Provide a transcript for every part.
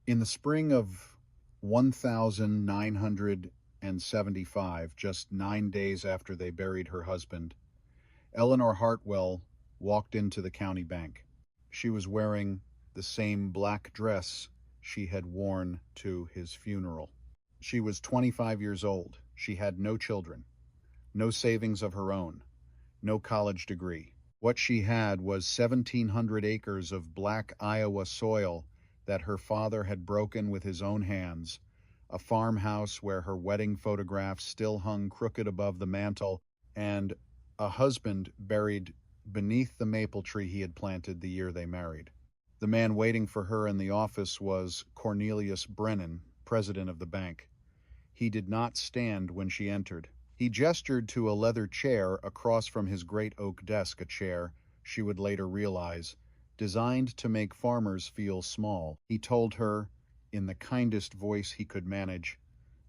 In the spring of 1975, just 9 days after they buried her husband, Eleanor Hartwell walked into the county bank. She was wearing the same black dress she had worn to his funeral. She was 25 years old. She had no children, no savings of her own, no college degree. What she had was 1,700 acres of black Iowa soil that her father had broken with his own hands, a farmhouse where her wedding photographs still hung crooked above the mantel, and a husband buried beneath the maple tree he had planted the year they married. The man waiting for her in the office was Cornelius Brennan, president of the bank. He did not stand when she entered. He gestured to a leather chair across from his great oak desk, a chair, she would later realize, designed to make farmers feel small. He told her, in the kindest voice he could manage,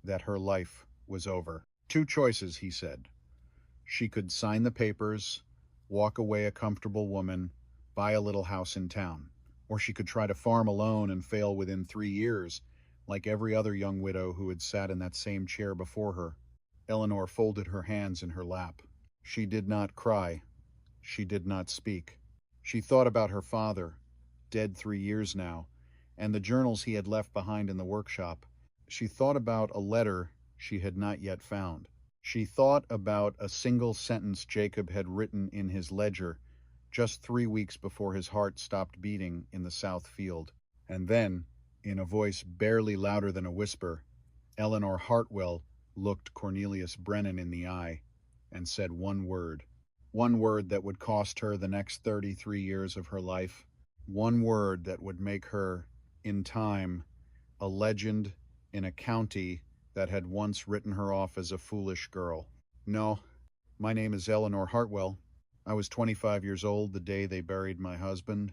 that her life was over. Two choices, he said. She could sign the papers, walk away a comfortable woman, buy a little house in town. Or she could try to farm alone and fail within 3 years, like every other young widow who had sat in that same chair before her. Eleanor folded her hands in her lap. She did not cry. She did not speak. She thought about her father, dead 3 years now, and the journals he had left behind in the workshop. She thought about a letter she had not yet found. She thought about a single sentence Jacob had written in his ledger just 3 weeks before his heart stopped beating in the south field. And then, in a voice barely louder than a whisper, Eleanor Hartwell looked Cornelius Brennan in the eye and said one word that would cost her the next 33 years of her life, one word that would make her, in time, a legend in a county that had once written her off as a foolish girl. No, my name is Eleanor Hartwell. I was 25 years old the day they buried my husband,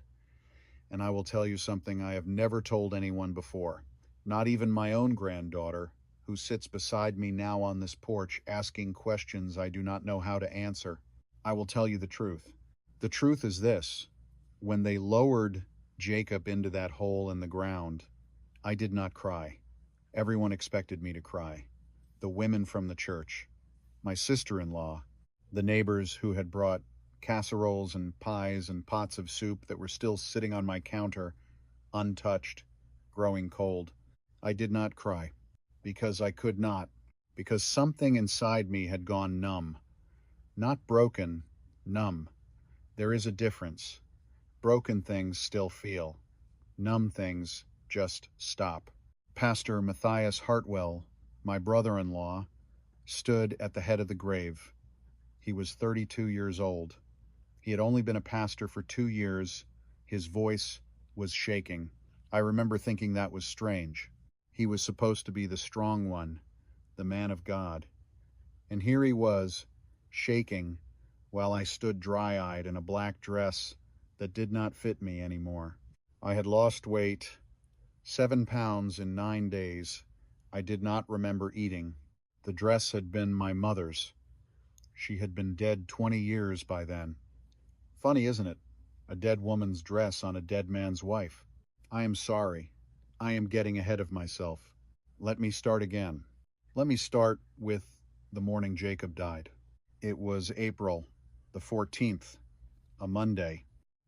and I will tell you something I have never told anyone before, not even my own granddaughter, who sits beside me now on this porch asking questions I do not know how to answer. I will tell you the truth. The truth is this: when they lowered Jacob into that hole in the ground, I did not cry. Everyone expected me to cry. The women from the church, my sister-in-law, the neighbors who had brought casseroles and pies and pots of soup that were still sitting on my counter, untouched, growing cold. I did not cry, because I could not, because something inside me had gone numb. Not broken, numb. There is a difference. Broken things still feel. Numb things just stop. Pastor Matthias Hartwell, my brother-in-law, stood at the head of the grave. He was 32 years old. He had only been a pastor for 2 years. His voice was shaking. I remember thinking that was strange. He was supposed to be the strong one, the man of God. And here he was, shaking, while I stood dry-eyed in a black dress that did not fit me anymore. I had lost weight, 7 pounds in 9 days. I did not remember eating. The dress had been my mother's. She had been dead 20 years by then. Funny, isn't it? A dead woman's dress on a dead man's wife. I am sorry. I am getting ahead of myself. Let me start again. Let me start with the morning Jacob died. It was April the 14th, a Monday.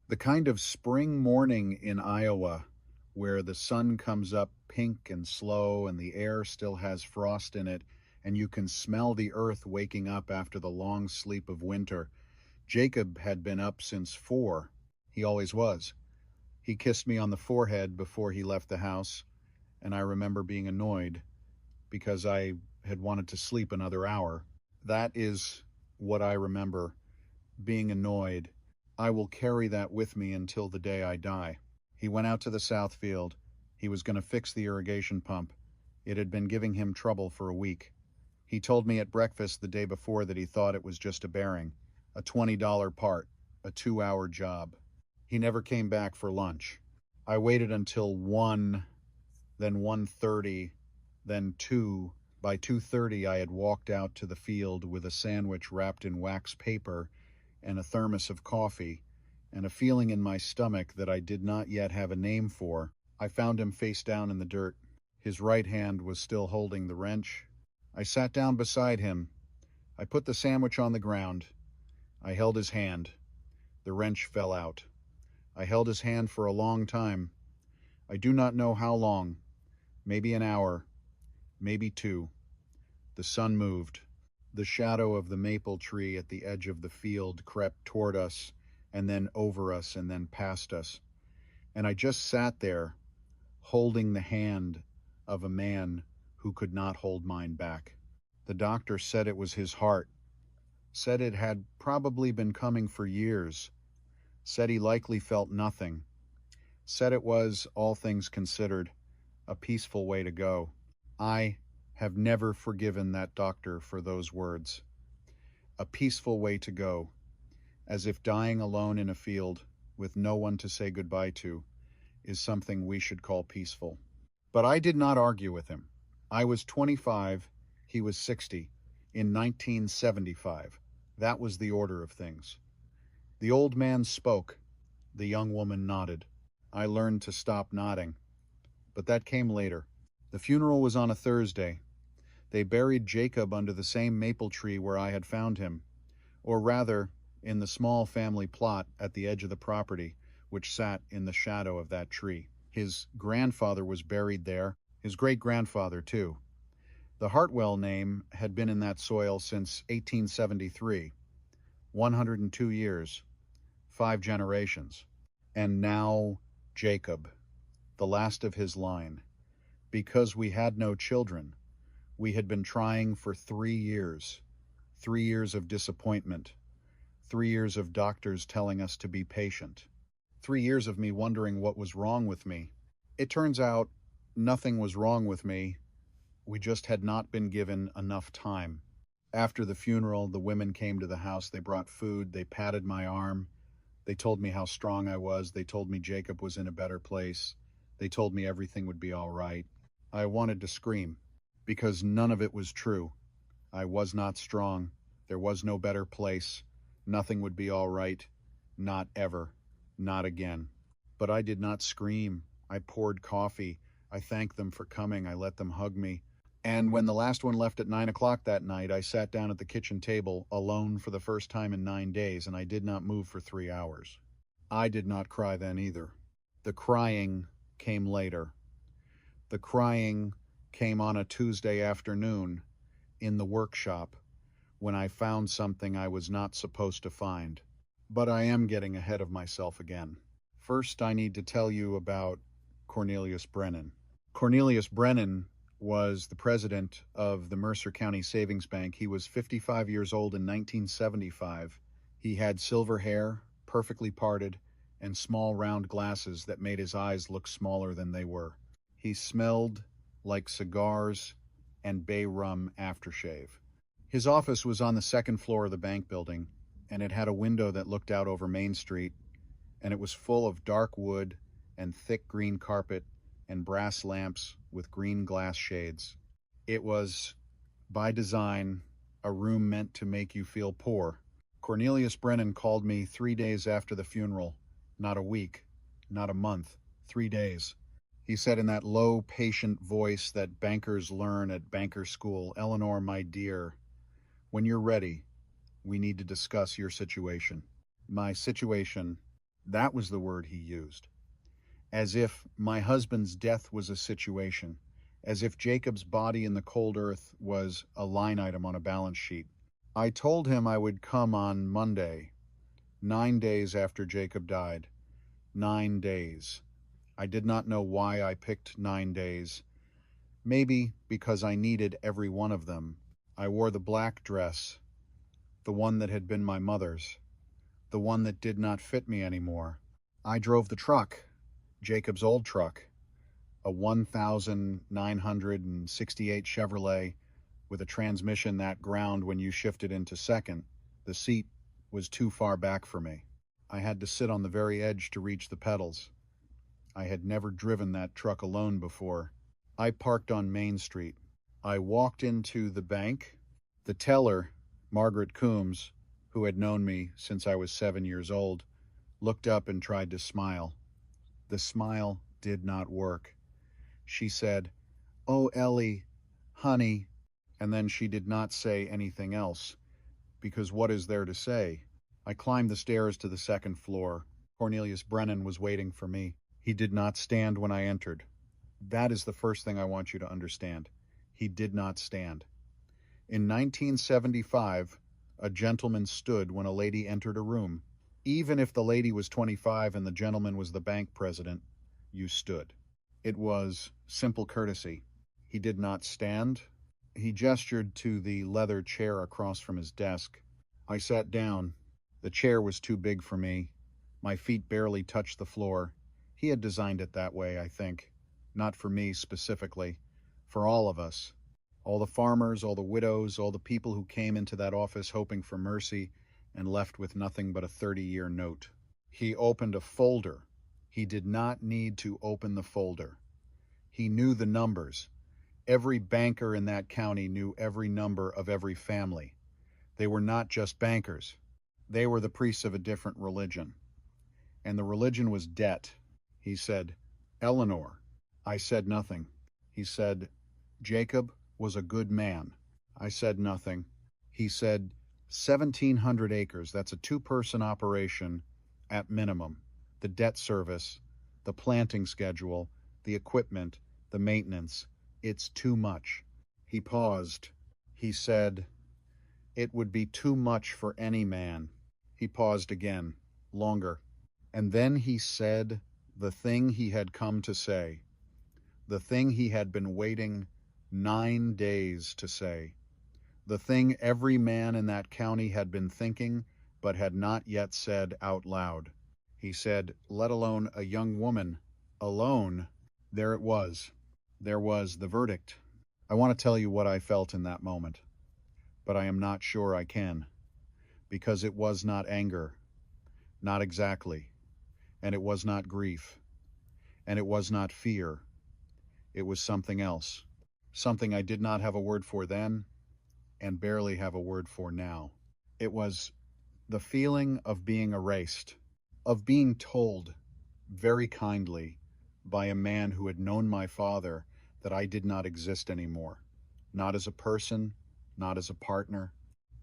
The kind of spring morning in Iowa where the sun comes up pink and slow and the air still has frost in it and you can smell the earth waking up after the long sleep of winter. Jacob had been up since 4. He always was. He kissed me on the forehead before he left the house, and I remember being annoyed because I had wanted to sleep another hour. That is what I remember, being annoyed. I will carry that with me until the day I die. He went out to the south field. He was going to fix the irrigation pump. It had been giving him trouble for a week. He told me at breakfast the day before that he thought it was just a bearing, a $20 part, a 2-hour job. He never came back for lunch. I waited until 1, then 1:30, then 2. By 2:30 I had walked out to the field with a sandwich wrapped in wax paper and a thermos of coffee, and a feeling in my stomach that I did not yet have a name for. I found him face down in the dirt. His right hand was still holding the wrench. I sat down beside him. I put the sandwich on the ground. I held his hand. The wrench fell out. I held his hand for a long time. I do not know how long. Maybe an hour. Maybe two. The sun moved. The shadow of the maple tree at the edge of the field crept toward us, and then over us, and then past us. And I just sat there, holding the hand of a man who could not hold mine back. The doctor said it was his heart, said it had probably been coming for years, said he likely felt nothing, said it was, all things considered, a peaceful way to go. I have never forgiven that doctor for those words. A peaceful way to go, as if dying alone in a field with no one to say goodbye to is something we should call peaceful. But I did not argue with him. I was 25, he was 60, in 1975. That was the order of things. The old man spoke. The young woman nodded. I learned to stop nodding. But that came later. The funeral was on a Thursday. They buried Jacob under the same maple tree where I had found him, or rather, in the small family plot at the edge of the property, which sat in the shadow of that tree. His grandfather was buried there, his great-grandfather too. The Hartwell name had been in that soil since 1873, 102 years, 5 generations. And now Jacob, the last of his line. Because we had no children, we had been trying for 3 years. 3 years of disappointment. 3 years of doctors telling us to be patient. 3 years of me wondering what was wrong with me. It turns out nothing was wrong with me. We just had not been given enough time. After the funeral, the women came to the house. They brought food. They patted my arm. They told me how strong I was. They told me Jacob was in a better place. They told me everything would be all right. I wanted to scream, because none of it was true. I was not strong. There was no better place. Nothing would be all right. Not ever. Not again. But I did not scream. I poured coffee. I thanked them for coming. I let them hug me. And when the last one left at 9 o'clock that night, I sat down at the kitchen table alone for the first time in 9 days, and I did not move for 3 hours. I did not cry then either. The crying came later. The crying came on a Tuesday afternoon in the workshop when I found something I was not supposed to find. But I am getting ahead of myself again. First, I need to tell you about Cornelius Brennan. Cornelius Brennan was the president of the Mercer County Savings Bank. He was 55 years old in 1975. He had silver hair, perfectly parted, and small round glasses that made his eyes look smaller than they were. He smelled like cigars and bay rum aftershave. His office was on the second floor of the bank building, and it had a window that looked out over Main Street, and it was full of dark wood and thick green carpet and brass lamps with green glass shades. It was, by design, a room meant to make you feel poor. Cornelius Brennan called me 3 days after the funeral, not a week, not a month, 3 days. He said in that low, patient voice that bankers learn at banker school, "Eleanor, my dear, when you're ready, we need to discuss your situation." My situation, that was the word he used. As if my husband's death was a situation, as if Jacob's body in the cold earth was a line item on a balance sheet. I told him I would come on Monday, 9 days after Jacob died. 9 days. I did not know why I picked 9 days. Maybe because I needed every one of them. I wore the black dress, the one that had been my mother's, the one that did not fit me anymore. I drove the truck, Jacob's old truck, a 1968 Chevrolet with a transmission that ground when you shifted into second. The seat was too far back for me. I had to sit on the very edge to reach the pedals. I had never driven that truck alone before. I parked on Main Street. I walked into the bank. The teller, Margaret Coombs, who had known me since I was 7 years old, looked up and tried to smile. The smile did not work. She said, "Oh, Ellie, honey," and then she did not say anything else, because what is there to say? I climbed the stairs to the second floor. Cornelius Brennan was waiting for me. He did not stand when I entered. That is the first thing I want you to understand. He did not stand. In 1975, a gentleman stood when a lady entered a room. Even if the lady was 25 and the gentleman was the bank president, you stood. It was simple courtesy. He did not stand. He gestured to the leather chair across from his desk. I sat down. The chair was too big for me. My feet barely touched the floor. He had designed it that way, I think. Not for me specifically. For all of us. All the farmers, all the widows, all the people who came into that office hoping for mercy and left with nothing but a 30-year note. He opened a folder. He did not need to open the folder. He knew the numbers. Every banker in that county knew every number of every family. They were not just bankers. They were the priests of a different religion. And the religion was debt. He said, "Eleanor." I said nothing. He said, "Jacob was a good man." I said nothing. He said, 1,700 acres, that's a two-person operation at minimum. The debt service, the planting schedule, the equipment, the maintenance, it's too much. He paused. He said, "It would be too much for any man." He paused again, longer. And then he said the thing he had come to say, the thing he had been waiting 9 days to say, the thing every man in that county had been thinking but had not yet said out loud. He said, "Let alone a young woman, alone." There it was. There was the verdict. I want to tell you what I felt in that moment, but I am not sure I can, because it was not anger, not exactly, and it was not grief, and it was not fear. It was something else, something I did not have a word for then, and barely have a word for now. It was the feeling of being erased, of being told very kindly by a man who had known my father that I did not exist anymore, not as a person, not as a partner,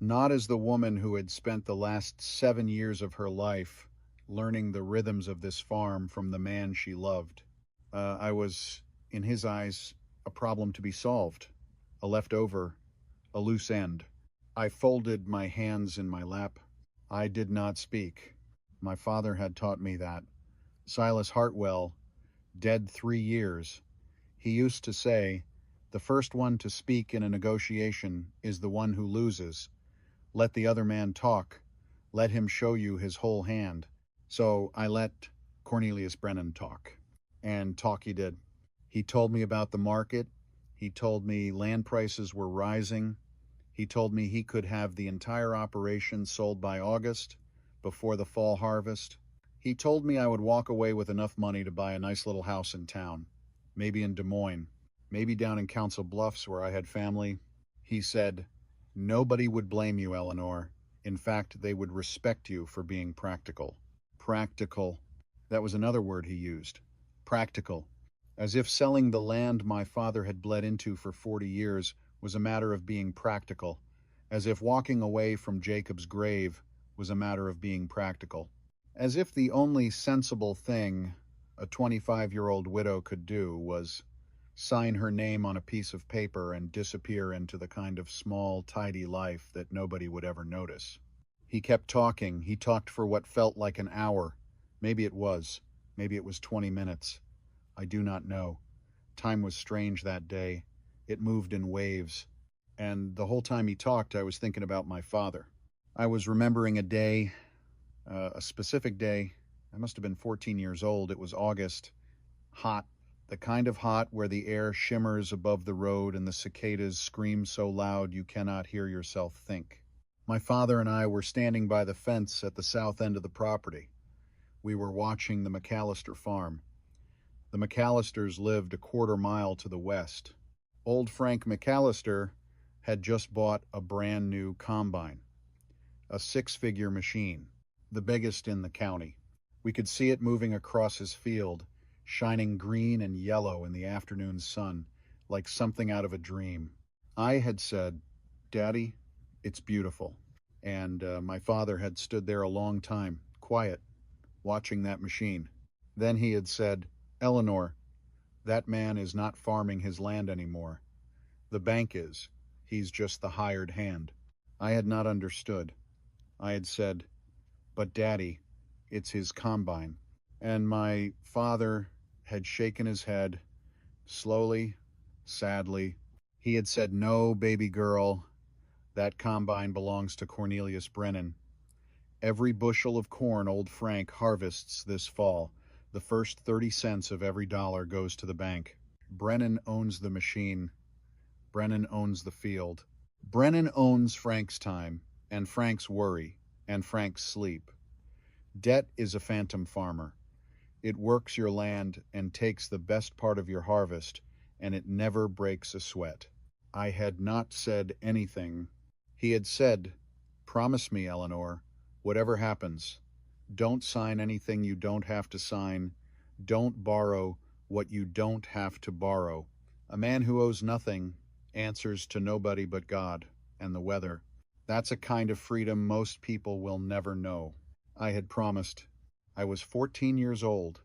not as the woman who had spent the last 7 years of her life learning the rhythms of this farm from the man she loved. I was, in his eyes, a problem to be solved, a leftover, a loose end. I folded my hands in my lap. I did not speak. My father had taught me that. Silas Hartwell, dead 3 years, he used to say, "The first one to speak in a negotiation is the one who loses. Let the other man talk. Let him show you his whole hand." So I let Cornelius Brennan talk. And talk he did. He told me about the market. He told me land prices were rising. He told me he could have the entire operation sold by August, before the fall harvest. He told me I would walk away with enough money to buy a nice little house in town, maybe in Des Moines, maybe down in Council Bluffs where I had family. He said, "Nobody would blame you, Eleanor. In fact, they would respect you for being practical." Practical. That was another word he used. Practical. As if selling the land my father had bled into for 40 years was a matter of being practical. As if walking away from Jacob's grave was a matter of being practical. As if the only sensible thing a 25-year-old widow could do was sign her name on a piece of paper and disappear into the kind of small, tidy life that nobody would ever notice. He kept talking. He talked for what felt like an hour. Maybe it was. Maybe it was 20 minutes. I do not know. Time was strange that day. It moved in waves. And the whole time he talked, I was thinking about my father. I was remembering a day, a specific day. I must have been 14 years old. It was August. Hot. The kind of hot where the air shimmers above the road and the cicadas scream so loud you cannot hear yourself think. My father and I were standing by the fence at the south end of the property. We were watching the McAllister farm. The McAllisters lived a quarter mile to the west. Old Frank McAllister had just bought a brand new combine, a 6-figure machine, the biggest in the county. We could see it moving across his field, shining green and yellow in the afternoon sun, like something out of a dream. I had said, "Daddy, it's beautiful." And my father had stood there a long time, quiet, watching that machine. Then he had said, "Eleanor, that man is not farming his land anymore. The bank is. He's just the hired hand." I had not understood. I had said, "But Daddy, it's his combine." And my father had shaken his head, slowly, sadly. He had said, "No, baby girl, that combine belongs to Cornelius Brennan. Every bushel of corn old Frank harvests this fall, the first 30 cents of every dollar goes to the bank. Brennan owns the machine. Brennan owns the field. Brennan owns Frank's time, and Frank's worry, and Frank's sleep. Debt is a phantom farmer. It works your land and takes the best part of your harvest, and it never breaks a sweat." I had not said anything. He had said, "Promise me, Eleanor, whatever happens, don't sign anything you don't have to sign. Don't borrow what you don't have to borrow. A man who owes nothing answers to nobody but God and the weather. That's a kind of freedom most people will never know." I had promised. I was 14 years old.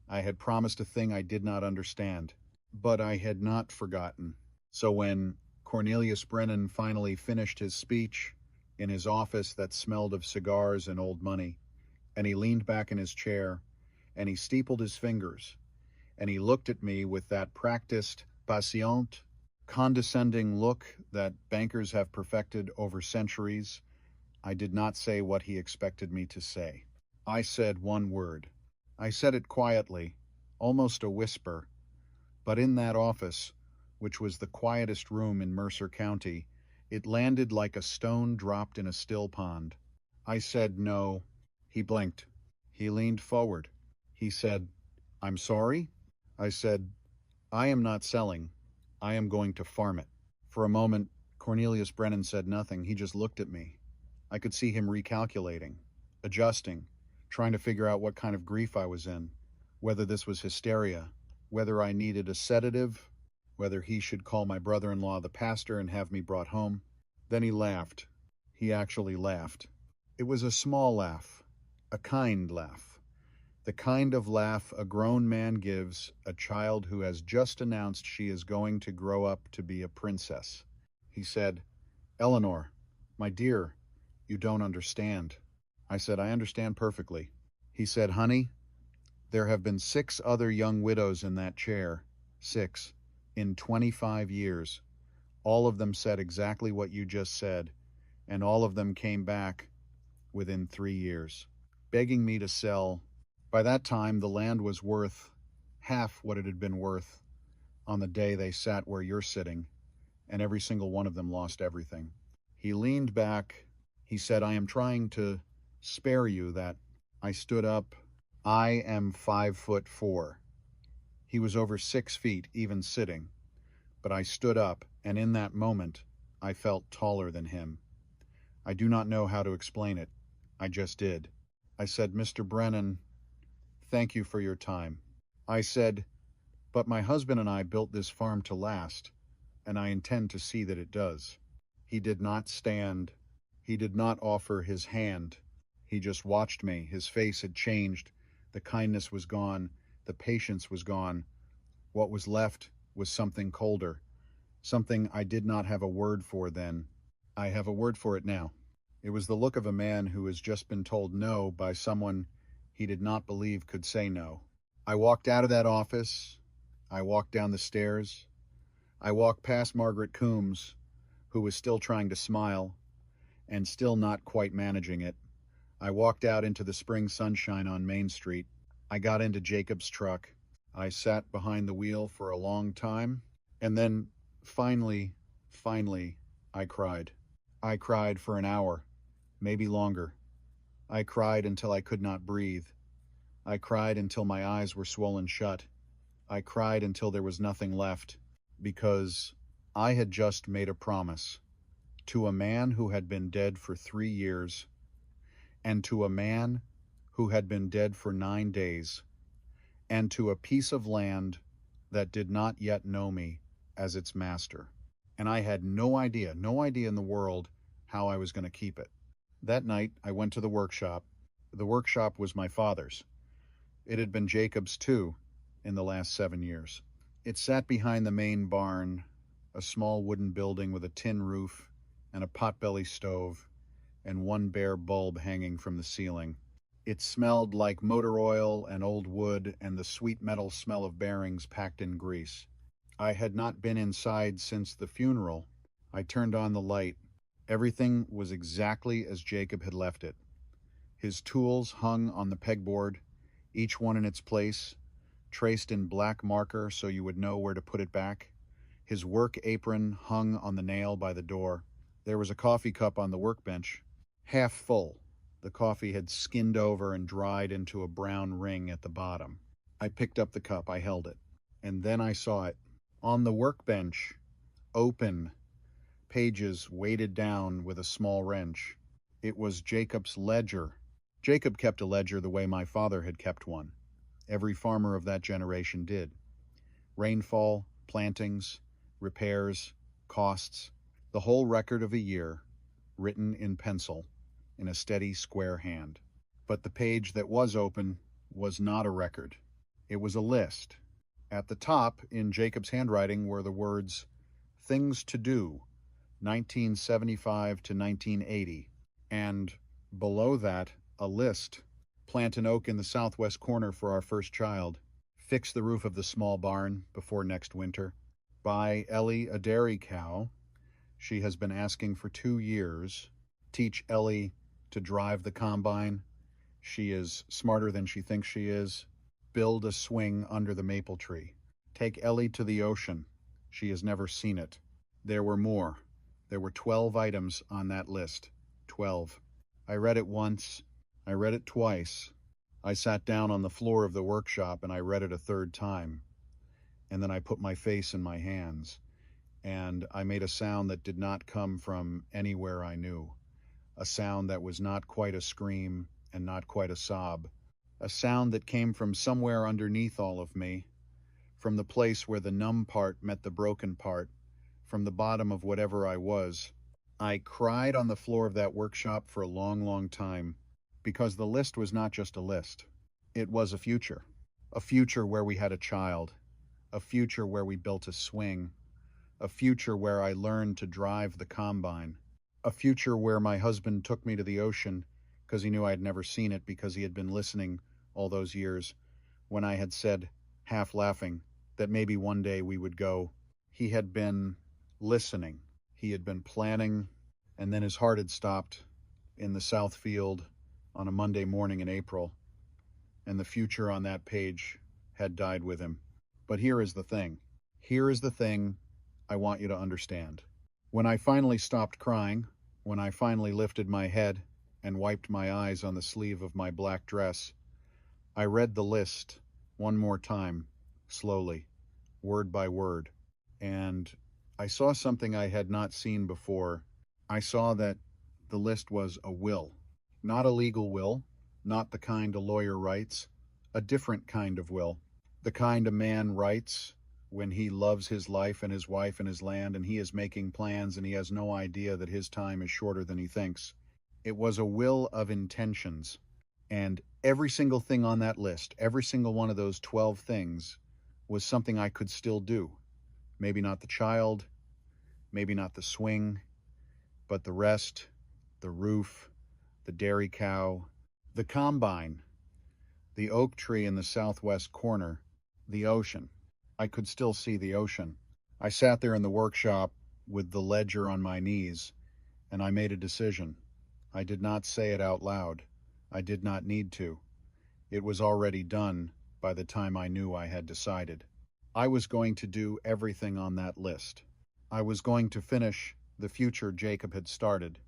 I had promised a thing I did not understand, but I had not forgotten. So when Cornelius Brennan finally finished his speech in his office that smelled of cigars and old money, and he leaned back in his chair, and he steepled his fingers, and he looked at me with that practiced, patient, condescending look that bankers have perfected over centuries, I did not say what he expected me to say. I said one word. I said it quietly, almost a whisper, but in that office, which was the quietest room in Mercer County, it landed like a stone dropped in a still pond. I said no. He blinked. He leaned forward. He said, "I'm sorry?" I said, "I am not selling. I am going to farm it." For a moment, Cornelius Brennan said nothing. He just looked at me. I could see him recalculating, adjusting, trying to figure out what kind of grief I was in, whether this was hysteria, whether I needed a sedative, whether he should call my brother-in-law the pastor and have me brought home. Then he laughed. He actually laughed. It was a small laugh, a kind laugh, the kind of laugh a grown man gives a child who has just announced she is going to grow up to be a princess. He said, "Eleanor, my dear, you don't understand." I said, "I understand perfectly." He said, "Honey, there have been 6 other young widows in that chair. 6. In 25 years. All of them said exactly what you just said, and all of them came back within 3 years, begging me to sell. By that time, the land was worth half what it had been worth on the day they sat where you're sitting, and every single one of them lost everything." He leaned back. He said, "I am trying to spare you that." I stood up. I am 5'4". He was over 6 feet, even sitting. But I stood up, and in that moment, I felt taller than him. I do not know how to explain it. I just did. I said, "Mr. Brennan, thank you for your time." I said, "But my husband and I built this farm to last, and I intend to see that it does." He did not stand. He did not offer his hand. He just watched me. His face had changed. The kindness was gone. The patience was gone. What was left was something colder, something I did not have a word for then. I have a word for it now. It was the look of a man who has just been told no by someone he did not believe could say no. I walked out of that office. I walked down the stairs. I walked past Margaret Coombs, who was still trying to smile and still not quite managing it. I walked out into the spring sunshine on Main Street. I got into Jacob's truck. I sat behind the wheel for a long time, and then finally, I cried. I cried for an hour, maybe longer. I cried until I could not breathe. I cried until my eyes were swollen shut. I cried until there was nothing left, because I had just made a promise to a man who had been dead for 3 years, and to a man who had been dead for 9 days, and to a piece of land that did not yet know me as its master. And I had no idea in the world how I was going to keep it. That night, I went to the workshop. The workshop was my father's. It had been Jacob's too in the last 7 years. It sat behind the main barn, a small wooden building with a tin roof and a potbelly stove and one bare bulb hanging from the ceiling. It smelled like motor oil and old wood and the sweet metal smell of bearings packed in grease. I had not been inside since the funeral. I turned on the light. Everything was exactly as Jacob had left it. His tools hung on the pegboard, each one in its place, traced in black marker so you would know where to put it back. His work apron hung on the nail by the door. There was a coffee cup on the workbench, half full. The coffee had skinned over and dried into a brown ring at the bottom. I picked up the cup, I held it, and then I saw it. On the workbench, open, pages weighted down with a small wrench. It was Jacob's ledger. Jacob kept a ledger the way my father had kept one. Every farmer of that generation did. Rainfall, plantings, repairs, costs, the whole record of a year, written in pencil, in a steady square hand. But the page that was open was not a record. It was a list. At the top, in Jacob's handwriting, were the words, "Things to do, 1975 to 1980, and below that, a list. Plant an oak in the southwest corner for our first child. Fix the roof of the small barn before next winter. Buy Ellie a dairy cow. She has been asking for 2 years. Teach Ellie to drive the combine. She is smarter than she thinks she is. Build a swing under the maple tree. Take Ellie to the ocean. She has never seen it." There were more. There were 12 items on that list. 12. I read it once. I read it twice. I sat down on the floor of the workshop and I read it a third time. And then I put my face in my hands. And I made a sound that did not come from anywhere I knew. A sound that was not quite a scream and not quite a sob. A sound that came from somewhere underneath all of me, from the place where the numb part met the broken part, from the bottom of whatever I was. I cried on the floor of that workshop for a long, long time, because the list was not just a list. It was a future where we had a child, a future where we built a swing, a future where I learned to drive the combine, a future where my husband took me to the ocean because he knew I had never seen it, because he had been listening all those years when I had said, half laughing, that maybe one day we would go. He had been listening. He had been planning, and then his heart had stopped in the south field on a Monday morning in April, and the future on that page had died with him. But here is the thing. Here is the thing I want you to understand. When I finally stopped crying, when I finally lifted my head and wiped my eyes on the sleeve of my black dress, I read the list one more time, slowly, word by word, and I saw something I had not seen before. I saw that the list was a will. Not a legal will, not the kind a lawyer writes, a different kind of will. The kind a man writes when he loves his life and his wife and his land, and he is making plans and he has no idea that his time is shorter than he thinks. It was a will of intentions. And every single thing on that list, every single one of those 12 things, was something I could still do. Maybe not the child, maybe not the swing, but the rest, the roof, the dairy cow, the combine, the oak tree in the southwest corner, the ocean. I could still see the ocean. I sat there in the workshop with the ledger on my knees, and I made a decision. I did not say it out loud. I did not need to. It was already done by the time I knew I had decided. I was going to do everything on that list. I was going to finish the future Jacob had started,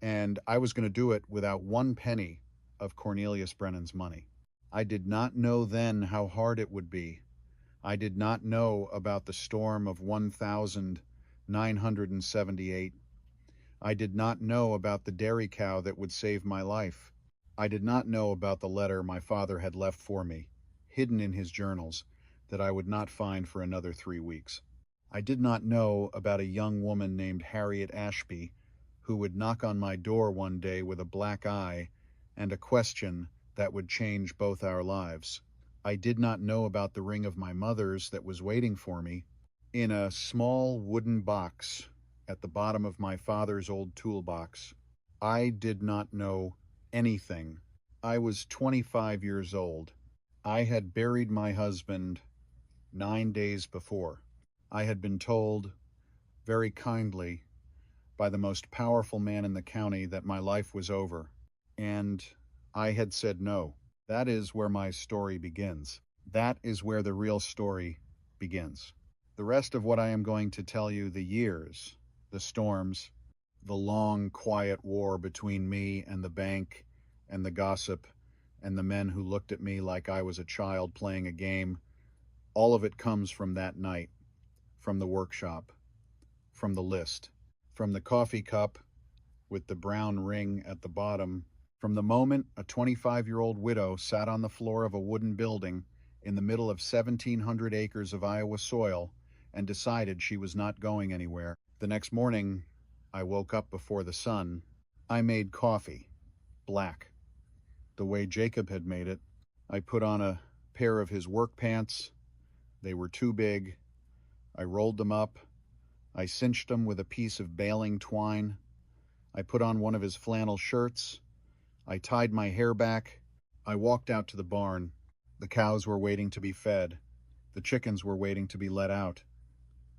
and I was going to do it without 1 penny of Cornelius Brennan's money. I did not know then how hard it would be. I did not know about the storm of 1978. I did not know about the dairy cow that would save my life. I did not know about the letter my father had left for me, hidden in his journals, that I would not find for another 3 weeks. I did not know about a young woman named Harriet Ashby, who would knock on my door one day with a black eye and a question that would change both our lives. I did not know about the ring of my mother's that was waiting for me in a small wooden box at the bottom of my father's old toolbox. I did not know anything. I was 25 years old. I had buried my husband 9 days before. I had been told very kindly by the most powerful man in the county that my life was over, and I had said no. That is where my story begins. That is where the real story begins. The rest of what I am going to tell you, the years, the storms, the long, quiet war between me and the bank and the gossip and the men who looked at me like I was a child playing a game, all of it comes from that night, from the workshop, from the list, from the coffee cup with the brown ring at the bottom, from the moment a 25-year-old widow sat on the floor of a wooden building in the middle of 1,700 acres of Iowa soil and decided she was not going anywhere. The next morning, I woke up before the sun. I made coffee, black, the way Jacob had made it. I put on a pair of his work pants. They were too big. I rolled them up. I cinched them with a piece of baling twine. I put on one of his flannel shirts. I tied my hair back. I walked out to the barn. The cows were waiting to be fed. The chickens were waiting to be let out.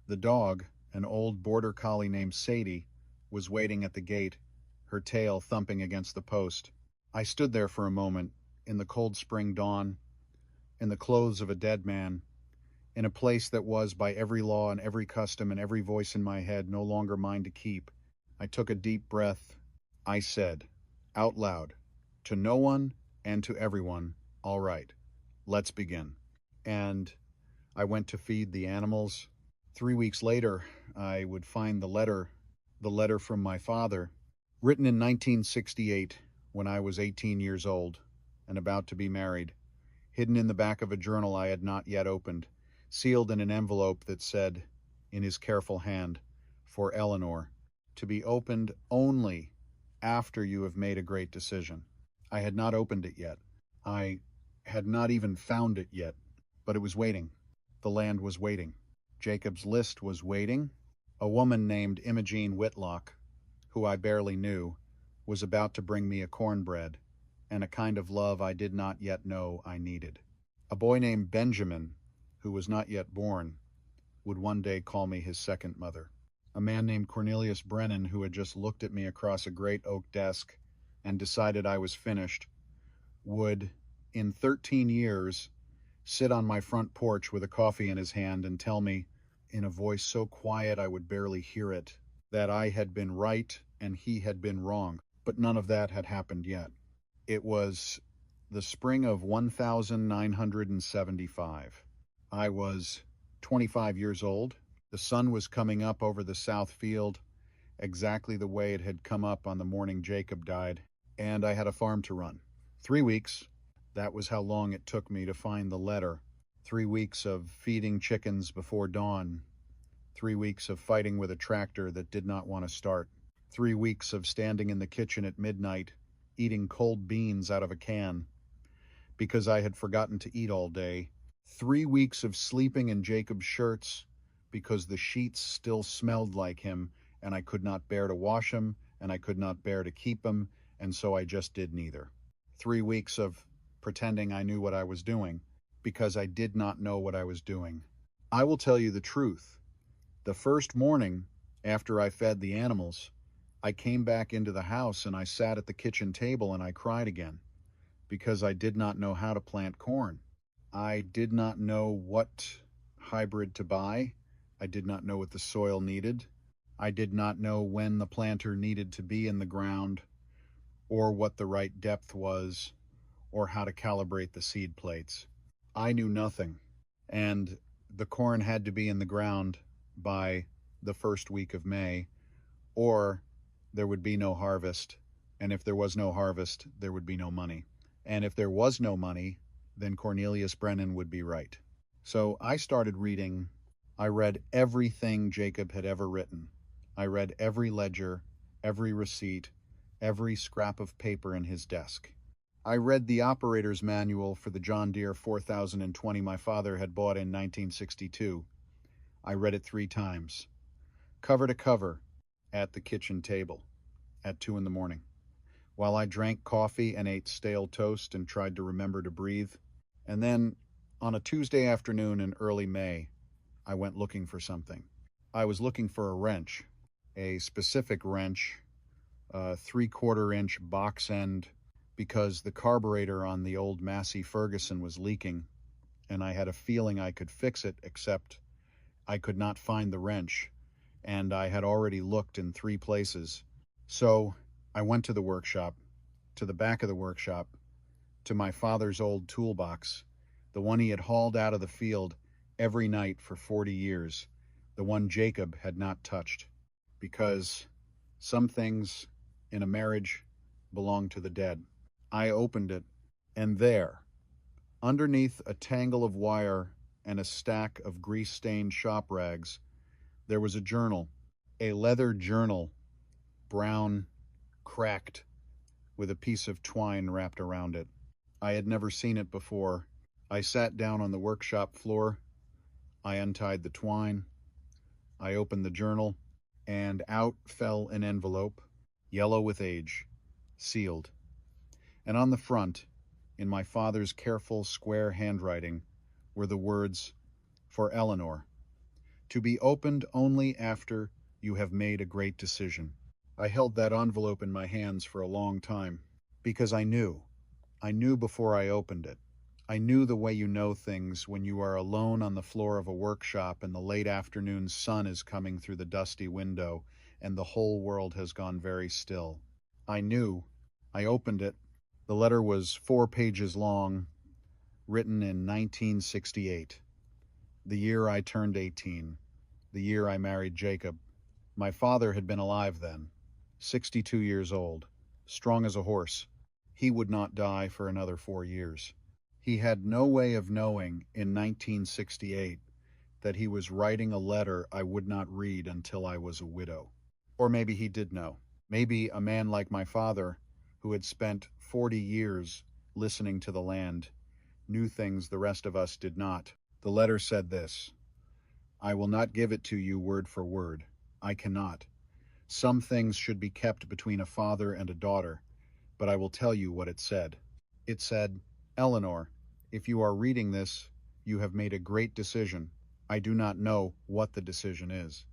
The dog, an old border collie named Sadie, was waiting at the gate, her tail thumping against the post. I stood there for a moment, in the cold spring dawn, in the clothes of a dead man, in a place that was, by every law and every custom and every voice in my head, no longer mine to keep. I took a deep breath. I said, out loud, to no one and to everyone, all right, let's begin. And I went to feed the animals. 3 weeks later, I would find the letter from my father, written in 1968 when I was 18 years old and about to be married, hidden in the back of a journal I had not yet opened, sealed in an envelope that said, in his careful hand, for Eleanor, to be opened only after you have made a great decision. I had not opened it yet. I had not even found it yet, but it was waiting. The land was waiting. Jacob's list was waiting. A woman named Imogene Whitlock, who I barely knew, was about to bring me a cornbread and a kind of love I did not yet know I needed. A boy named Benjamin, who was not yet born, would one day call me his second mother. A man named Cornelius Brennan, who had just looked at me across a great oak desk and decided I was finished, would, in 13 years, sit on my front porch with a coffee in his hand and tell me, in a voice so quiet I would barely hear it, that I had been right and he had been wrong. But none of that had happened yet. It was the spring of 1975. I was 25 years old. The sun was coming up over the south field, exactly the way it had come up on the morning Jacob died, and I had a farm to run. 3 weeks, that was how long it took me to find the letter. 3 weeks of feeding chickens before dawn. 3 weeks of fighting with a tractor that did not want to start. 3 weeks of standing in the kitchen at midnight, eating cold beans out of a can, because I had forgotten to eat all day. 3 weeks of sleeping in Jacob's shirts, because the sheets still smelled like him, and I could not bear to wash them, and I could not bear to keep them, and so I just did neither. 3 weeks of pretending I knew what I was doing, because I did not know what I was doing. I will tell you the truth. The first morning, after I fed the animals, I came back into the house and I sat at the kitchen table and I cried again, because I did not know how to plant corn. I did not know what hybrid to buy. I did not know what the soil needed. I did not know when the planter needed to be in the ground, or what the right depth was, or how to calibrate the seed plates. I knew nothing, and the corn had to be in the ground by the first week of May, or there would be no harvest, and if there was no harvest, there would be no money. And if there was no money, then Cornelius Brennan would be right. So I started reading. I read everything Jacob had ever written. I read every ledger, every receipt, every scrap of paper in his desk. I read the operator's manual for the John Deere 4020 my father had bought in 1962. I read it 3 times, cover to cover, at the kitchen table, at 2 in the morning, while I drank coffee and ate stale toast and tried to remember to breathe. And then, on a Tuesday afternoon in early May, I went looking for something. I was looking for a wrench, a specific wrench, a 3/4 inch box end, because the carburetor on the old Massey Ferguson was leaking, and I had a feeling I could fix it, except I could not find the wrench, and I had already looked in 3 places. So I went to the workshop, to the back of the workshop, to my father's old toolbox, the one he had hauled out of the field every night for 40 years, the one Jacob had not touched, because some things in a marriage belong to the dead. I opened it, and there, underneath a tangle of wire and a stack of grease-stained shop rags, there was a journal, a leather journal, brown, cracked, with a piece of twine wrapped around it. I had never seen it before. I sat down on the workshop floor. I untied the twine. I opened the journal, and out fell an envelope, yellow with age, sealed. And on the front, in my father's careful, square handwriting, were the words, "For Eleanor, to be opened only after you have made a great decision." I held that envelope in my hands for a long time, because I knew before I opened it. I knew the way you know things when you are alone on the floor of a workshop and the late afternoon sun is coming through the dusty window and the whole world has gone very still. I knew. I opened it. The letter was 4 pages long, written in 1968, the year I turned 18, the year I married Jacob. My father had been alive then, 62 years old, strong as a horse. He would not die for another 4 years. He had no way of knowing in 1968 that he was writing a letter I would not read until I was a widow. Or maybe he did know. Maybe a man like my father, who had spent 40 years listening to the land, knew things the rest of us did not. The letter said this: "I will not give it to you word for word. I cannot. Some things should be kept between a father and a daughter, but I will tell you what it said." It said, "Eleanor, if you are reading this, you have made a great decision. I do not know what the decision is,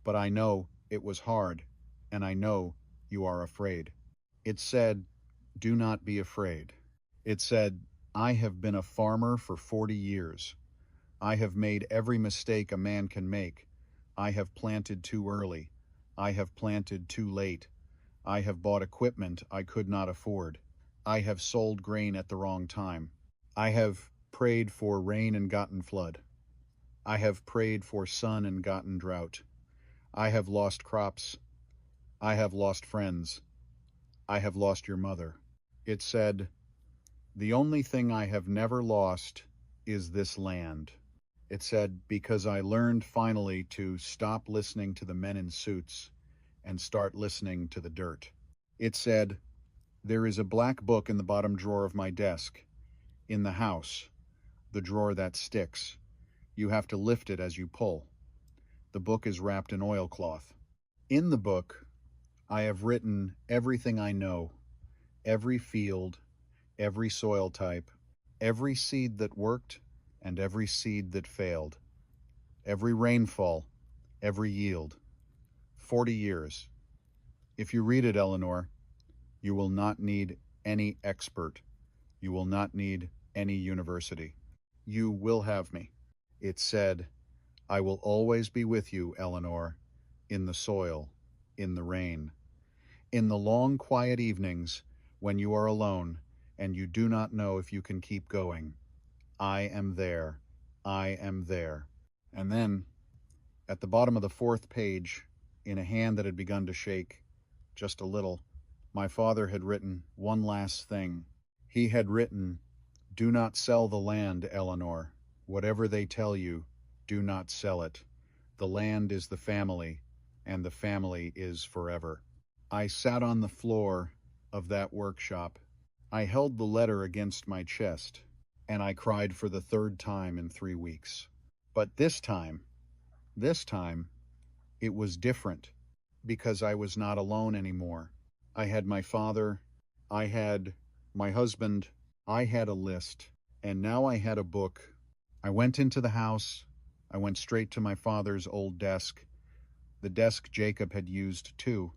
but I know it was hard, and I know you are afraid." It said, "Do not be afraid." It said, "I have been a farmer for 40 years. I have made every mistake a man can make. I have planted too early. I have planted too late. I have bought equipment I could not afford. I have sold grain at the wrong time. I have prayed for rain and gotten flood. I have prayed for sun and gotten drought. I have lost crops. I have lost friends. I have lost your mother." It said, "The only thing I have never lost is this land." It said, "Because I learned finally to stop listening to the men in suits and start listening to the dirt." It said, "There is a black book in the bottom drawer of my desk, in the house, the drawer that sticks. You have to lift it as you pull. The book is wrapped in oilcloth. In the book, I have written everything I know, every field, every soil type, every seed that worked and every seed that failed, every rainfall, every yield. 40 years. If you read it, Eleanor, you will not need any expert. You will not need any university. You will have me." It said, "I will always be with you, Eleanor, in the soil, in the rain, in the long quiet evenings when you are alone and you do not know if you can keep going. I am there. I am there." And then, at the bottom of the 4th page, in a hand that had begun to shake just a little, my father had written one last thing. He had written, Do not sell the land, Eleanor. Whatever they tell you, do not sell it. The land is the family, and the family is forever. I sat on the floor of that workshop. I held the letter against my chest, and I cried for the third time in 3 weeks. But this time, it was different, because I was not alone anymore. I had my father, I had my husband, I had a list, and now I had a book. I went into the house. I went straight to my father's old desk, the desk Jacob had used too.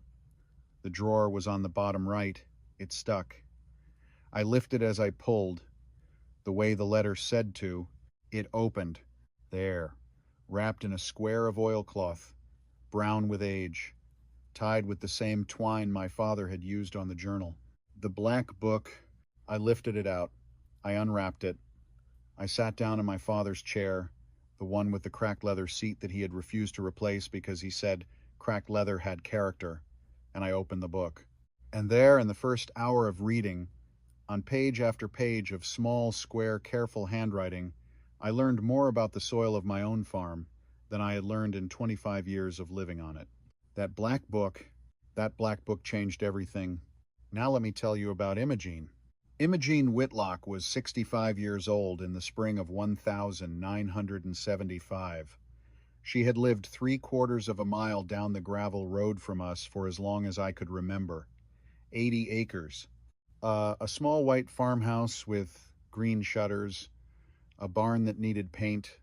The drawer was on the bottom right. It stuck. I lifted as I pulled, the way the letter said to. It opened. There, wrapped in a square of oilcloth, brown with age, tied with the same twine my father had used on the journal. The black book. I lifted it out. I unwrapped it. I sat down in my father's chair, the one with the cracked leather seat that he had refused to replace because he said cracked leather had character, and I opened the book. And there, in the first hour of reading, on page after page of small, square, careful handwriting, I learned more about the soil of my own farm than I had learned in 25 years of living on it. That black book changed everything. Now let me tell you about Imogene. Imogene Whitlock was 65 years old in the spring of 1975. She had lived 3/4 of a mile down the gravel road from us for as long as I could remember. 80 acres. A small white farmhouse with green shutters, a barn that needed paint,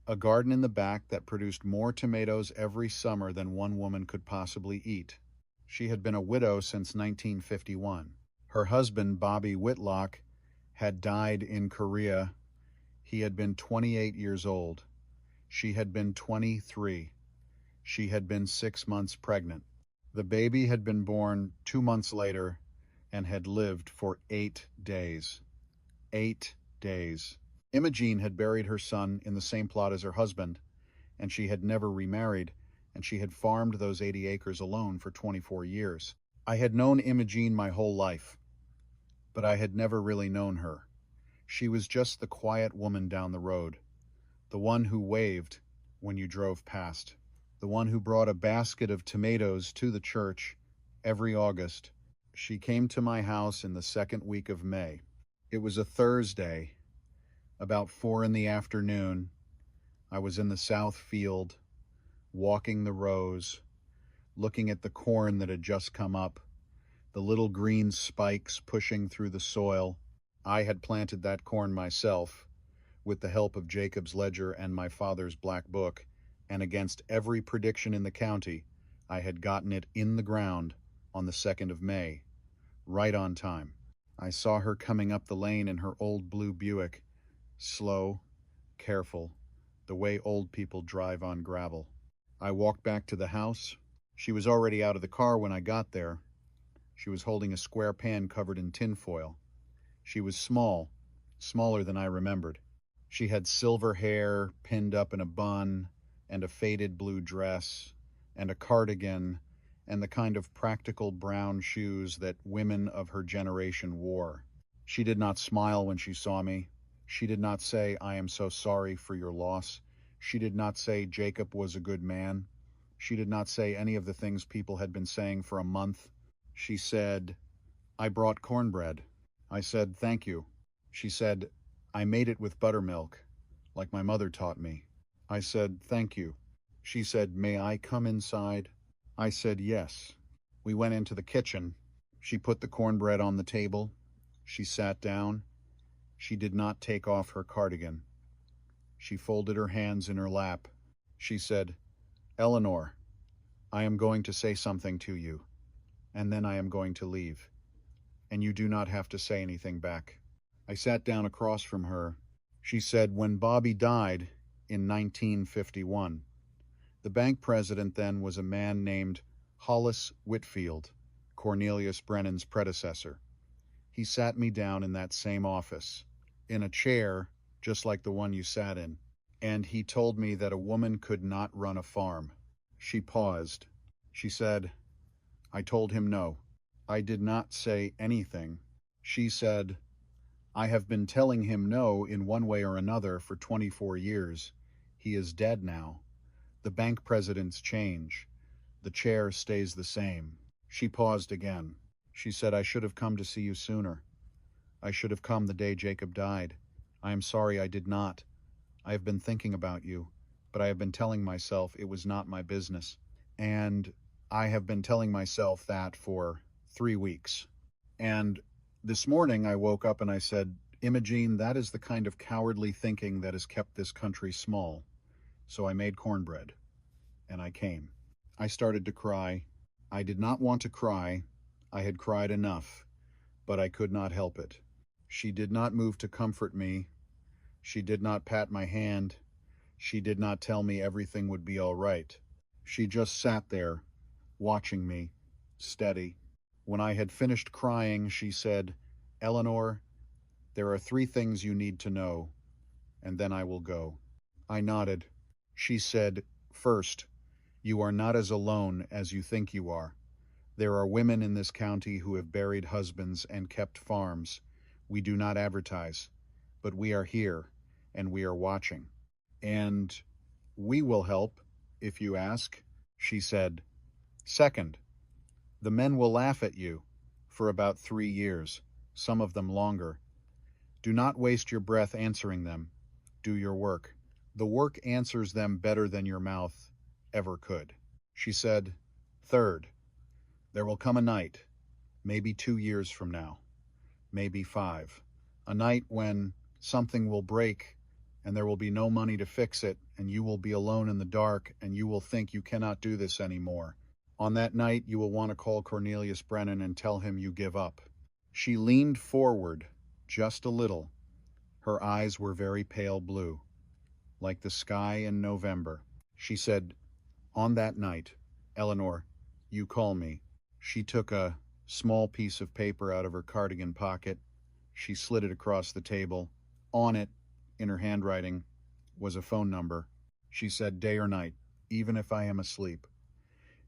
a garden in the back that produced more tomatoes every summer than one woman could possibly eat. She had been a widow since 1951. Her husband, Bobby Whitlock, had died in Korea. He had been 28 years old. She had been 23. She had been 6 months pregnant. The baby had been born 2 months later and had lived for 8 days. 8 days. Imogene had buried her son in the same plot as her husband, and she had never remarried, and she had farmed those 80 acres alone for 24 years. I had known Imogene my whole life, but I had never really known her. She was just the quiet woman down the road, the one who waved when you drove past, the one who brought a basket of tomatoes to the church every August. She came to my house in the second week of May. It was a Thursday, about 4 in the afternoon. I was in the south field, walking the rows, looking at the corn that had just come up, the little green spikes pushing through the soil. I had planted that corn myself, with the help of Jacob's ledger and my father's black book, and against every prediction in the county, I had gotten it in the ground on the 2nd of May, right on time. I saw her coming up the lane in her old blue Buick, slow, careful, the way old people drive on gravel. I walked back to the house. She was already out of the car when I got there. She was holding a square pan covered in tinfoil. She was small, smaller than I remembered. She had silver hair pinned up in a bun, and a faded blue dress, and a cardigan, and the kind of practical brown shoes that women of her generation wore. She did not smile when she saw me. She did not say, "I am so sorry for your loss." She did not say Jacob was a good man. She did not say any of the things people had been saying for a month. She said, "I brought cornbread." I said, "Thank you." She said, "I made it with buttermilk, like my mother taught me." I said, "Thank you." She said, "May I come inside?" I said, "Yes." We went into the kitchen. She put the cornbread on the table. She sat down. She did not take off her cardigan. She folded her hands in her lap. She said, "Eleanor, I am going to say something to you, and then I am going to leave, and you do not have to say anything back." I sat down across from her. She said, "When Bobby died in 1951, the bank president then was a man named Hollis Whitfield, Cornelius Brennan's predecessor. He sat me down in that same office, in a chair just like the one you sat in, and he told me that a woman could not run a farm." She paused. She said, "I told him no." I did not say anything. She said, I have been telling him no in one way or another for 24 years. He is dead now. The bank presidents change. The chair stays the same. She paused again. She said, I should have come to see you sooner. I should have come the day Jacob died. I am sorry I did not. I have been thinking about you, but I have been telling myself it was not my business. And I have been telling myself that for 3 weeks. And this morning I woke up and I said, Imogene, that is the kind of cowardly thinking that has kept this country small. So I made cornbread, and I came. I started to cry. I did not want to cry. I had cried enough, but I could not help it. She did not move to comfort me. She did not pat my hand. She did not tell me everything would be all right. She just sat there, watching me, steady. When I had finished crying, she said, Eleanor, there are 3 things you need to know, and then I will go. I nodded. She said, First, you are not as alone as you think you are. There are women in this county who have buried husbands and kept farms. We do not advertise, but we are here, and we are watching. And we will help, if you ask, she said. Second, the men will laugh at you for about 3 years, some of them longer. Do not waste your breath answering them. Do your work. The work answers them better than your mouth ever could. She said, Third, there will come a night, maybe 2 years from now, maybe 5, a night when something will break and there will be no money to fix it, and you will be alone in the dark, and you will think you cannot do this anymore. On that night, you will want to call Cornelius Brennan and tell him you give up. She leaned forward just a little. Her eyes were very pale blue, like the sky in November. She said, On that night, Eleanor, you call me. She took a small piece of paper out of her cardigan pocket. She slid it across the table. On it, in her handwriting, was a phone number. She said, Day or night, even if I am asleep.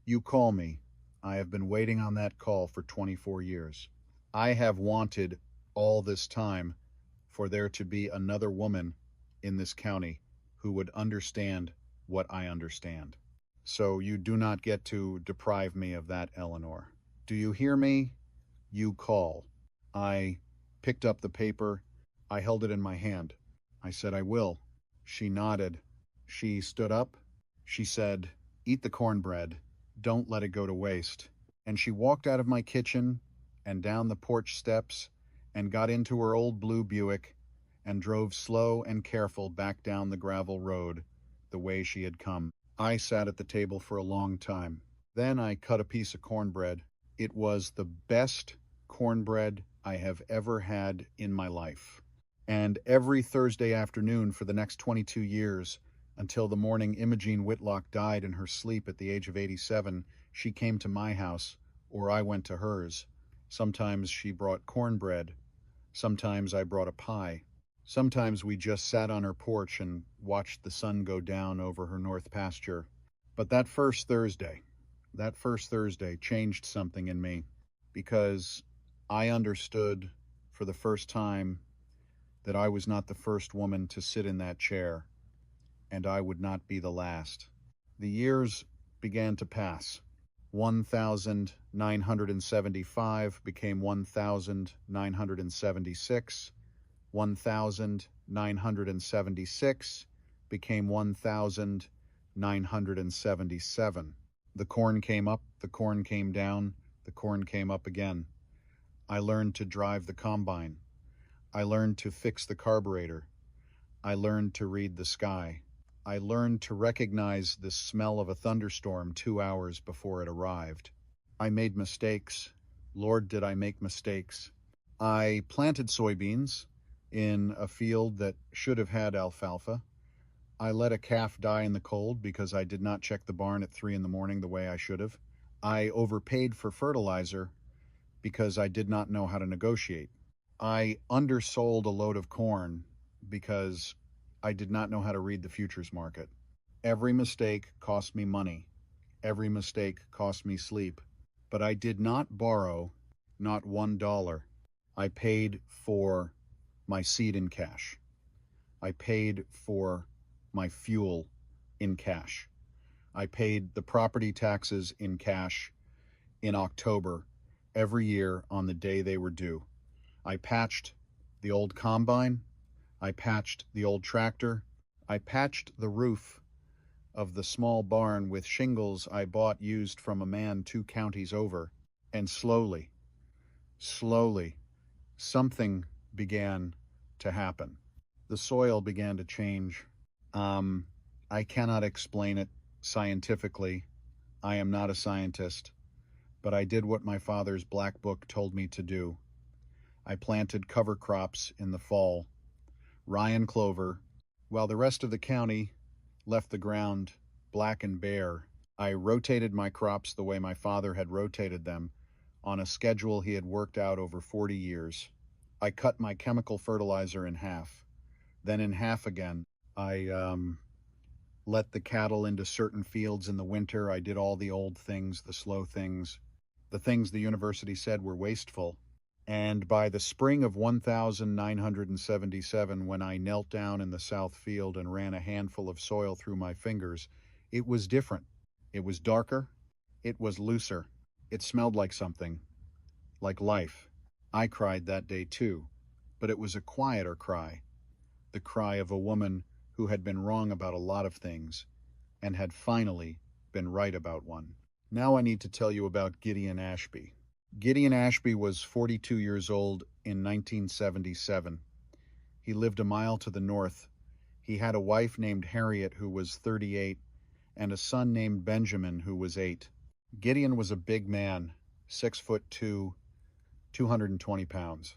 You call me. I have been waiting on that call for 24 years. I have wanted all this time for there to be another woman in this county who would understand what I understand. So you do not get to deprive me of that, Eleanor. Do you hear me? You call. I picked up the paper. I held it in my hand. I said, I will. She nodded. She stood up. She said, Eat the cornbread. Don't let it go to waste. And she walked out of my kitchen and down the porch steps and got into her old blue Buick and drove slow and careful back down the gravel road the way she had come. I sat at the table for a long time. Then I cut a piece of cornbread. It was the best cornbread I have ever had in my life. And every Thursday afternoon for the next 22 years, until the morning Imogene Whitlock died in her sleep at the age of 87, she came to my house, or I went to hers. Sometimes she brought cornbread. Sometimes I brought a pie. Sometimes we just sat on her porch and watched the sun go down over her north pasture. But that first Thursday changed something in me, because I understood for the first time that I was not the first woman to sit in that chair, and I would not be the last. The years began to pass. 1,975 became 1,976. 1,976 became 1,977. The corn came up, the corn came down, the corn came up again. I learned to drive the combine. I learned to fix the carburetor. I learned to read the sky. I learned to recognize the smell of a thunderstorm 2 hours before it arrived. I made mistakes. Lord, did I make mistakes. I planted soybeans in a field that should have had alfalfa. I let a calf die in the cold because I did not check the barn at 3 in the morning the way I should have. I overpaid for fertilizer because I did not know how to negotiate. I undersold a load of corn because I did not know how to read the futures market. Every mistake cost me money. Every mistake cost me sleep. But I did not borrow, not $1. I paid for my seed in cash. I paid for my fuel in cash. I paid the property taxes in cash in October every year on the day they were due. I patched the old combine. I patched the old tractor. I patched the roof of the small barn with shingles I bought used from a man 2 counties over. And slowly, something began to happen. The soil began to change. I cannot explain it scientifically. I am not a scientist, but I did what my father's black book told me to do. I planted cover crops in the fall, rye and clover, while the rest of the county left the ground black and bare. I rotated my crops the way my father had rotated them, on a schedule he had worked out over 40 years. I cut my chemical fertilizer in half, then in half again. I let the cattle into certain fields in the winter. I did all the old things, the slow things, the things the university said were wasteful. And by the spring of 1977, when I knelt down in the south field and ran a handful of soil through my fingers, it was different. It was darker. It was looser. It smelled like something, like life. I cried that day too, but it was a quieter cry, the cry of a woman who had been wrong about a lot of things and had finally been right about one. Now I need to tell you about Gideon Ashby. Gideon Ashby was 42 years old in 1977. He lived a mile to the north. He had a wife named Harriet who was 38 and a son named Benjamin who was 8. Gideon was a big man, 6'2", 220 pounds.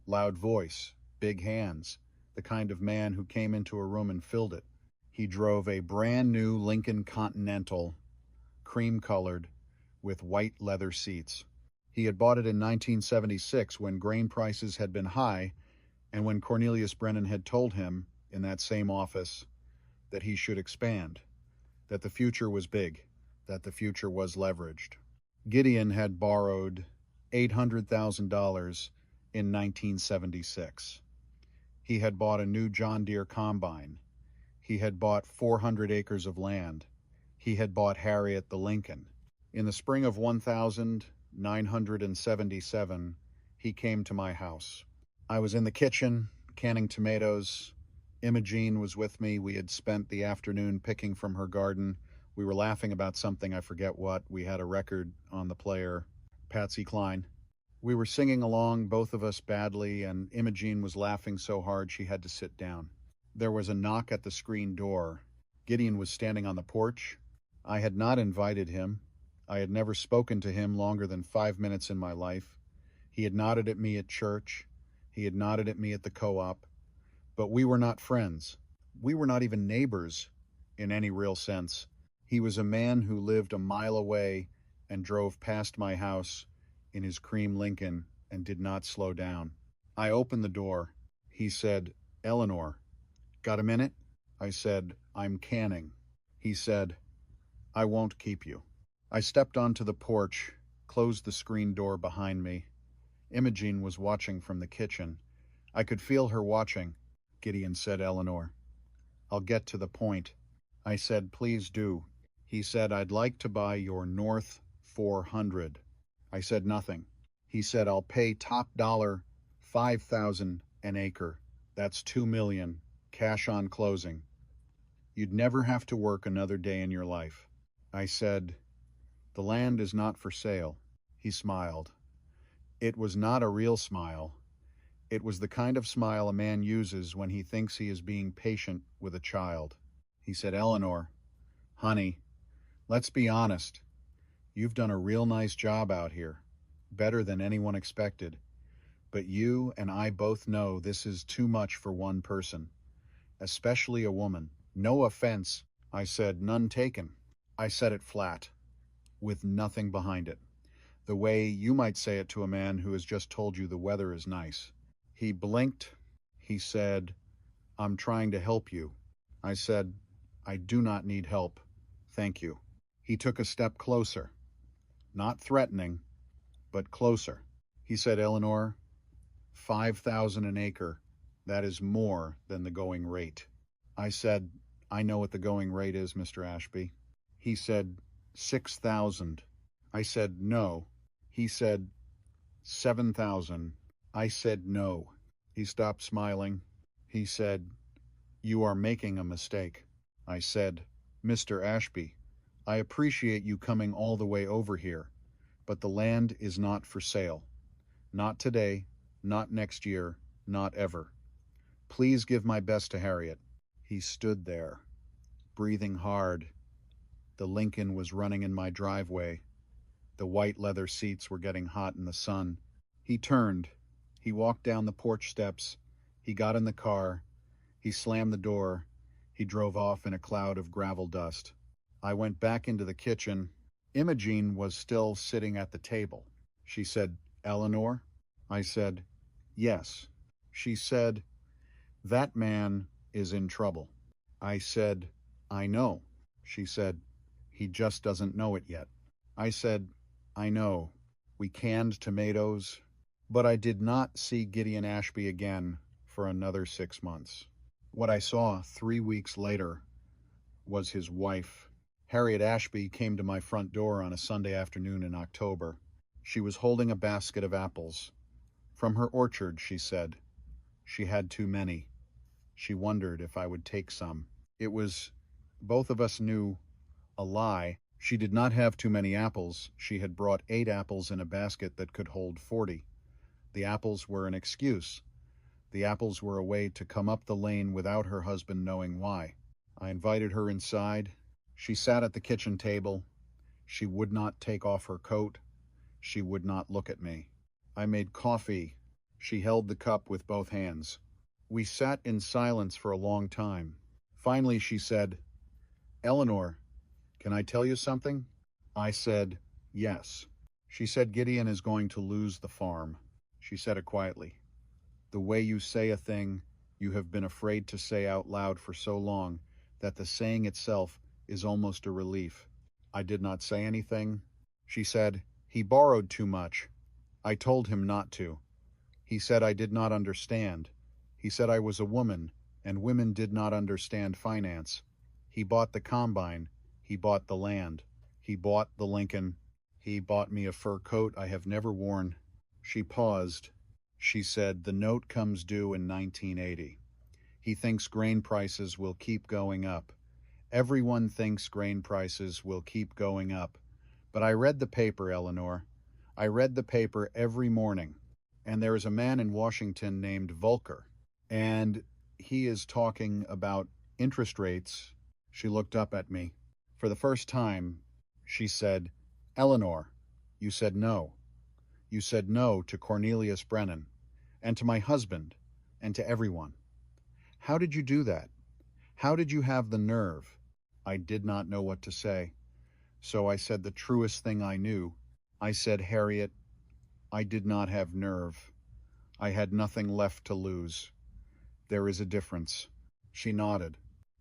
Loud voice, big hands, the kind of man who came into a room and filled it. He drove a brand new Lincoln Continental, cream-colored, with white leather seats. He had bought it in 1976 when grain prices had been high and when Cornelius Brennan had told him, in that same office, that he should expand, that the future was big, that the future was leveraged. Gideon had borrowed $800,000 in 1976. He had bought a new John Deere combine. He had bought 400 acres of land. He had bought Harriet the Lincoln. In the spring of 1977, he came to my house. I was in the kitchen, canning tomatoes. Imogene was with me. We had spent the afternoon picking from her garden. We were laughing about something, I forget what. We had a record on the player, Patsy Cline. We were singing along, both of us badly, and Imogene was laughing so hard she had to sit down. There was a knock at the screen door. Gideon was standing on the porch. I had not invited him. I had never spoken to him longer than 5 minutes in my life. He had nodded at me at church. He had nodded at me at the co-op. But we were not friends. We were not even neighbors in any real sense. He was a man who lived a mile away and drove past my house in his cream Lincoln and did not slow down. I opened the door. He said, "Eleanor, got a minute?" I said, "I'm canning." He said, "I won't keep you." I stepped onto the porch, closed the screen door behind me. Imogene was watching from the kitchen. I could feel her watching. Gideon said, "Eleanor, I'll get to the point." I said, "Please do." He said, "I'd like to buy your North 400. I said nothing. He said, "I'll pay top dollar, $5,000 an acre. That's $2 million, cash on closing. You'd never have to work another day in your life." I said, "The land is not for sale." He smiled. It was not a real smile. It was the kind of smile a man uses when he thinks he is being patient with a child. He said, "Eleanor, honey, let's be honest. You've done a real nice job out here, better than anyone expected. But you and I both know this is too much for one person, especially a woman. No offense." I said, "None taken." I said it flat, with nothing behind it, the way you might say it to a man who has just told you the weather is nice. He blinked. He said, "I'm trying to help you." I said, "I do not need help. Thank you." He took a step closer, not threatening, but closer. He said, "Eleanor, $5,000 an acre. That is more than the going rate. I said, I know what the going rate is, Mr. Ashby. He said, 6,000. I said, no. He said, 7,000. I said, no. He stopped smiling. He said, you are making a mistake. I said, Mr. Ashby, I appreciate you coming all the way over here, but the land is not for sale. Not today, not next year, not ever. Please give my best to Harriet. He stood there, breathing hard. The Lincoln was running in my driveway. The white leather seats were getting hot in the sun. He turned. He walked down the porch steps. He got in the car. He slammed the door. He drove off in a cloud of gravel dust. I went back into the kitchen. Imogene was still sitting at the table. She said, Eleanor? I said, yes. She said, that man is in trouble. I said, I know. She said, he just doesn't know it yet. I said, I know. We canned tomatoes. But I did not see Gideon Ashby again for another 6 months. What I saw 3 weeks later was his wife. Harriet Ashby came to my front door on a Sunday afternoon in October. She was holding a basket of apples. From her orchard, she said. She had too many. She wondered if I would take some. It was, both of us knew, a lie. She did not have too many apples. She had brought 8 apples in a basket that could hold 40. The apples were an excuse. The apples were a way to come up the lane without her husband knowing why. I invited her inside. She sat at the kitchen table. She would not take off her coat. She would not look at me. I made coffee. She held the cup with both hands. We sat in silence for a long time. Finally, she said, Eleanor, can I tell you something? I said, yes. She said, Gideon is going to lose the farm. She said it quietly. The way you say a thing you have been afraid to say out loud for so long that the saying itself is almost a relief. I did not say anything. She said, he borrowed too much. I told him not to. He said I did not understand. He said I was a woman, and women did not understand finance. He bought the combine. He bought the land. He bought the Lincoln. He bought me a fur coat I have never worn. She paused. She said, the note comes due in 1980. He thinks grain prices will keep going up. Everyone thinks grain prices will keep going up. But I read the paper, Eleanor. I read the paper every morning. And there is a man in Washington named Volcker. And he is talking about interest rates. She looked up at me. For the first time, she said, Eleanor, you said no. You said no to Cornelius Brennan, and to my husband, and to everyone. How did you do that? How did you have the nerve? I did not know what to say. So I said the truest thing I knew. I said, Harriet, I did not have nerve. I had nothing left to lose. There is a difference. She nodded.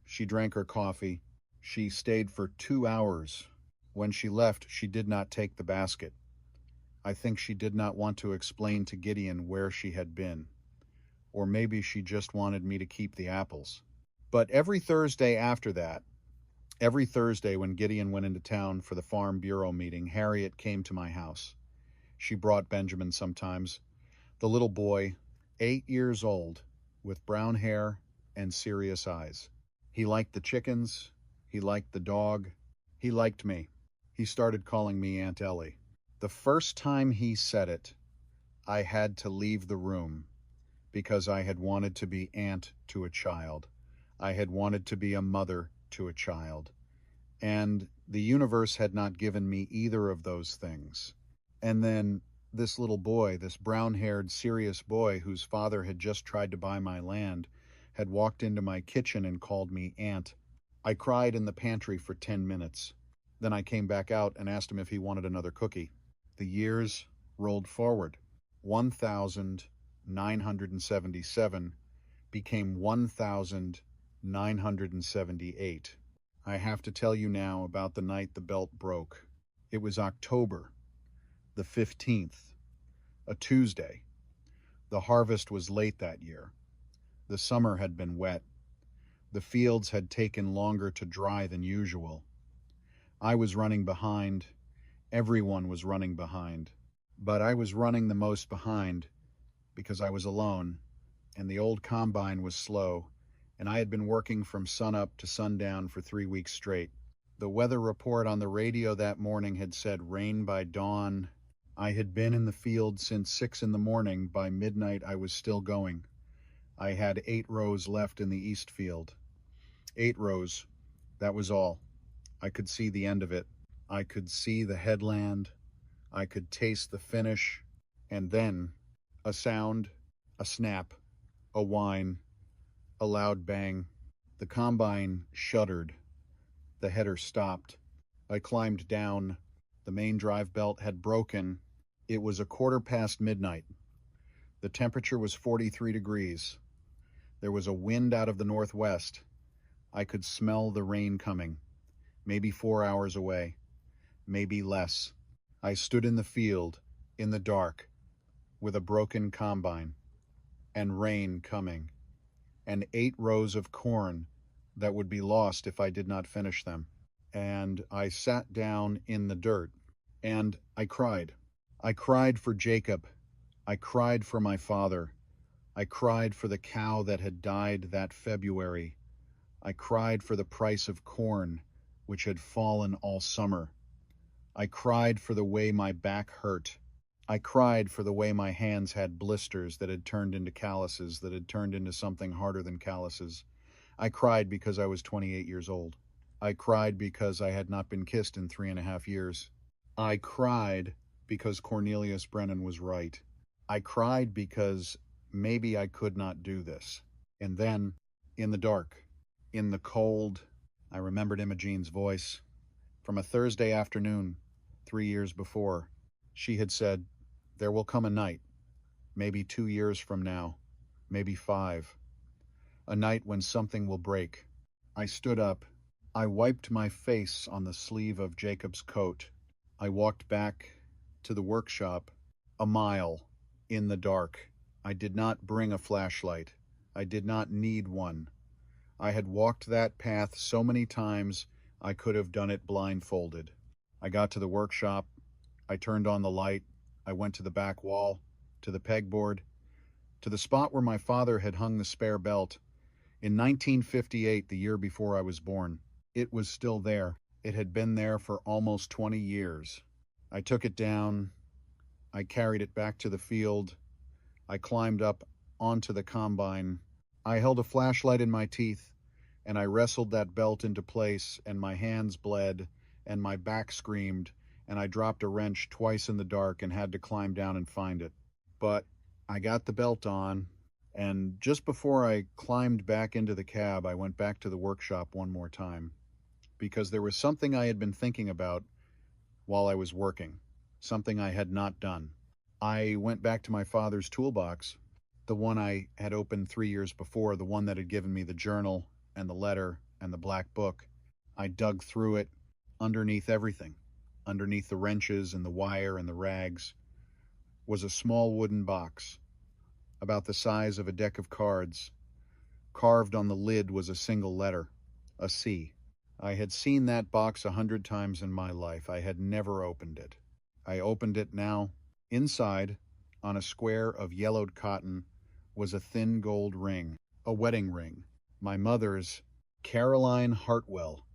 She drank her coffee. She stayed for 2 hours. When she left, she did not take the basket. I think she did not want to explain to Gideon where she had been. Or maybe she just wanted me to keep the apples. But every Thursday after that, every Thursday when Gideon went into town for the Farm Bureau meeting, Harriet came to my house. She brought Benjamin sometimes, the little boy, 8 years old, with brown hair and serious eyes. He liked the chickens. He liked the dog. He liked me. He started calling me Aunt Ellie. The first time he said it, I had to leave the room because I had wanted to be aunt to a child. I had wanted to be a mother to a child. And the universe had not given me either of those things. And then this little boy, this brown-haired, serious boy whose father had just tried to buy my land, had walked into my kitchen and called me aunt. I cried in the pantry for 10 minutes. Then I came back out and asked him if he wanted another cookie. The years rolled forward. 1,977 became 1,978. I have to tell you now about the night the belt broke. It was October the 15th, a Tuesday. The harvest was late that year. The summer had been wet. The fields had taken longer to dry than usual. I was running behind. Everyone was running behind. But I was running the most behind because I was alone, and the old combine was slow, and I had been working from sunup to sundown for 3 weeks straight. The weather report on the radio that morning had said rain by dawn. I had been in the field since 6 in the morning. By midnight, I was still going. I had 8 rows left in the east field. 8 rows. That was all. I could see the end of it. I could see the headland. I could taste the finish. And then, a sound, a snap, a whine, a loud bang. The combine shuddered. The header stopped. I climbed down. The main drive belt had broken. It was midnight. The temperature was 43 degrees. There was a wind out of the northwest. I could smell the rain coming. Maybe 4 hours away. Maybe less. I stood in the field, in the dark, with a broken combine, and rain coming, and 8 rows of corn that would be lost if I did not finish them. And I sat down in the dirt, and I cried. I cried for Jacob. I cried for my father. I cried for the cow that had died that February. I cried for the price of corn, which had fallen all summer. I cried for the way my back hurt. I cried for the way my hands had blisters that had turned into calluses, that had turned into something harder than calluses. I cried because I was 28 years old. I cried because I had not been kissed in 3.5 years. I cried because Cornelius Brennan was right. I cried because maybe I could not do this. And then, in the dark, in the cold, I remembered Imogene's voice. From a Thursday afternoon, 3 years before, she had said, "There will come a night, maybe 2 years from now, maybe 5. A night when something will break." I stood up. I wiped my face on the sleeve of Jacob's coat. I walked back to the workshop, a mile, in the dark. I did not bring a flashlight. I did not need one. I had walked that path so many times I could have done it blindfolded. I got to the workshop. I turned on the light. I went to the back wall, to the pegboard, to the spot where my father had hung the spare belt. In 1958, the year before I was born, it was still there. It had been there for almost 20 years. I took it down. I carried it back to the field. I climbed up onto the combine. I held a flashlight in my teeth, and I wrestled that belt into place, and my hands bled, and my back screamed, and I dropped a wrench twice in the dark and had to climb down and find it. But I got the belt on, and just before I climbed back into the cab, I went back to the workshop one more time, because there was something I had been thinking about while I was working, something I had not done. I went back to my father's toolbox, the one I had opened 3 years before, the one that had given me the journal and the letter and the black book. I dug through it, underneath everything, underneath the wrenches and the wire and the rags, was a small wooden box, about the size of a deck of cards. Carved on the lid was a single letter, a C. I had seen that box 100 times in my life. I had never opened it. I opened it now. Inside, on a square of yellowed cotton, was a thin gold ring, a wedding ring, my mother's, Caroline Hartwell,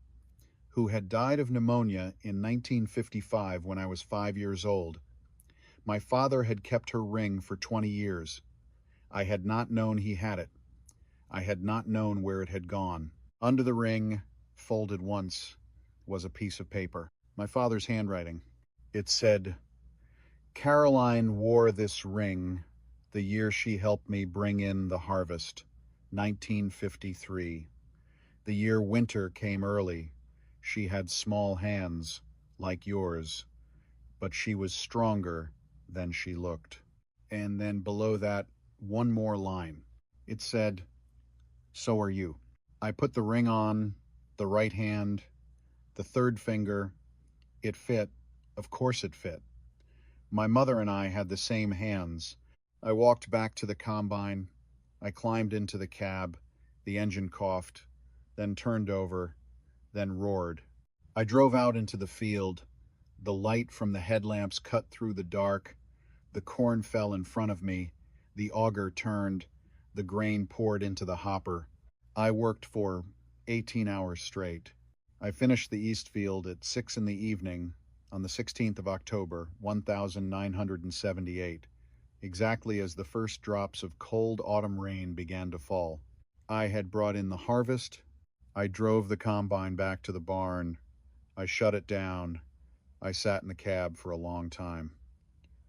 who had died of pneumonia in 1955 when I was 5 years old. My father had kept her ring for 20 years. I had not known he had it. I had not known where it had gone. Under the ring, folded once, was a piece of paper, my father's handwriting. It said, "Caroline wore this ring the year she helped me bring in the harvest, 1953. The year winter came early. She had small hands, like yours, but she was stronger than she looked." And then below that, one more line. It said, "So are you." I put the ring on, the right hand, the third finger. It fit. Of course it fit. My mother and I had the same hands. I walked back to the combine. I climbed into the cab. The engine coughed, then turned over, then roared. I drove out into the field. The light from the headlamps cut through the dark. The corn fell in front of me. The auger turned. The grain poured into the hopper. I worked for 18 hours straight. I finished the East Field at 6 in the evening on the 16th of October, 1978, exactly as the first drops of cold autumn rain began to fall. I had brought in the harvest. I drove the combine back to the barn. I shut it down. I sat in the cab for a long time,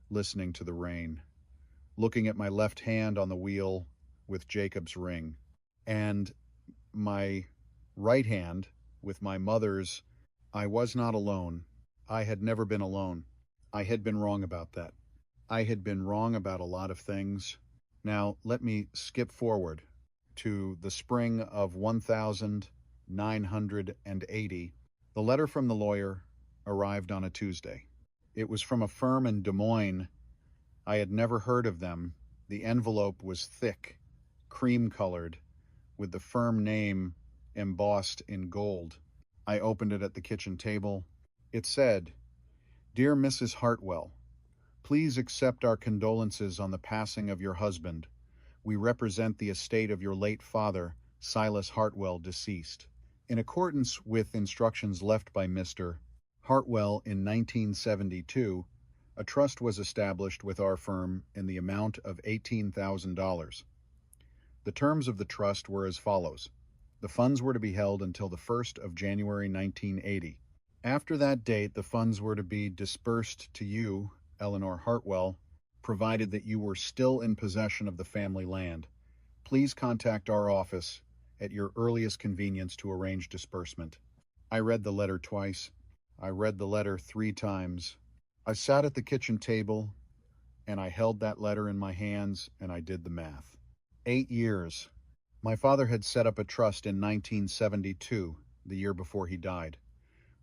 listening to the rain, looking at my left hand on the wheel with Jacob's ring, and my right hand with my mother's. I was not alone. I had never been alone. I had been wrong about that. I had been wrong about a lot of things. Now, let me skip forward to the spring of 1980. The letter from the lawyer arrived on a Tuesday. It was from a firm in Des Moines. I had never heard of them. The envelope was thick, cream-colored, with the firm name embossed in gold. I opened it at the kitchen table. It said, "Dear Mrs. Hartwell, please accept our condolences on the passing of your husband. We represent the estate of your late father, Silas Hartwell, deceased. In accordance with instructions left by Mr. Hartwell in 1972, a trust was established with our firm in the amount of $18,000. The terms of the trust were as follows. The funds were to be held until the 1st of January 1980. After that date, the funds were to be dispersed to you, Eleanor Hartwell, provided that you were still in possession of the family land. Please contact our office at your earliest convenience to arrange disbursement." I read the letter twice. I read the letter 3 times. I sat at the kitchen table, and I held that letter in my hands, and I did the math. 8 years. My father had set up a trust in 1972, the year before he died,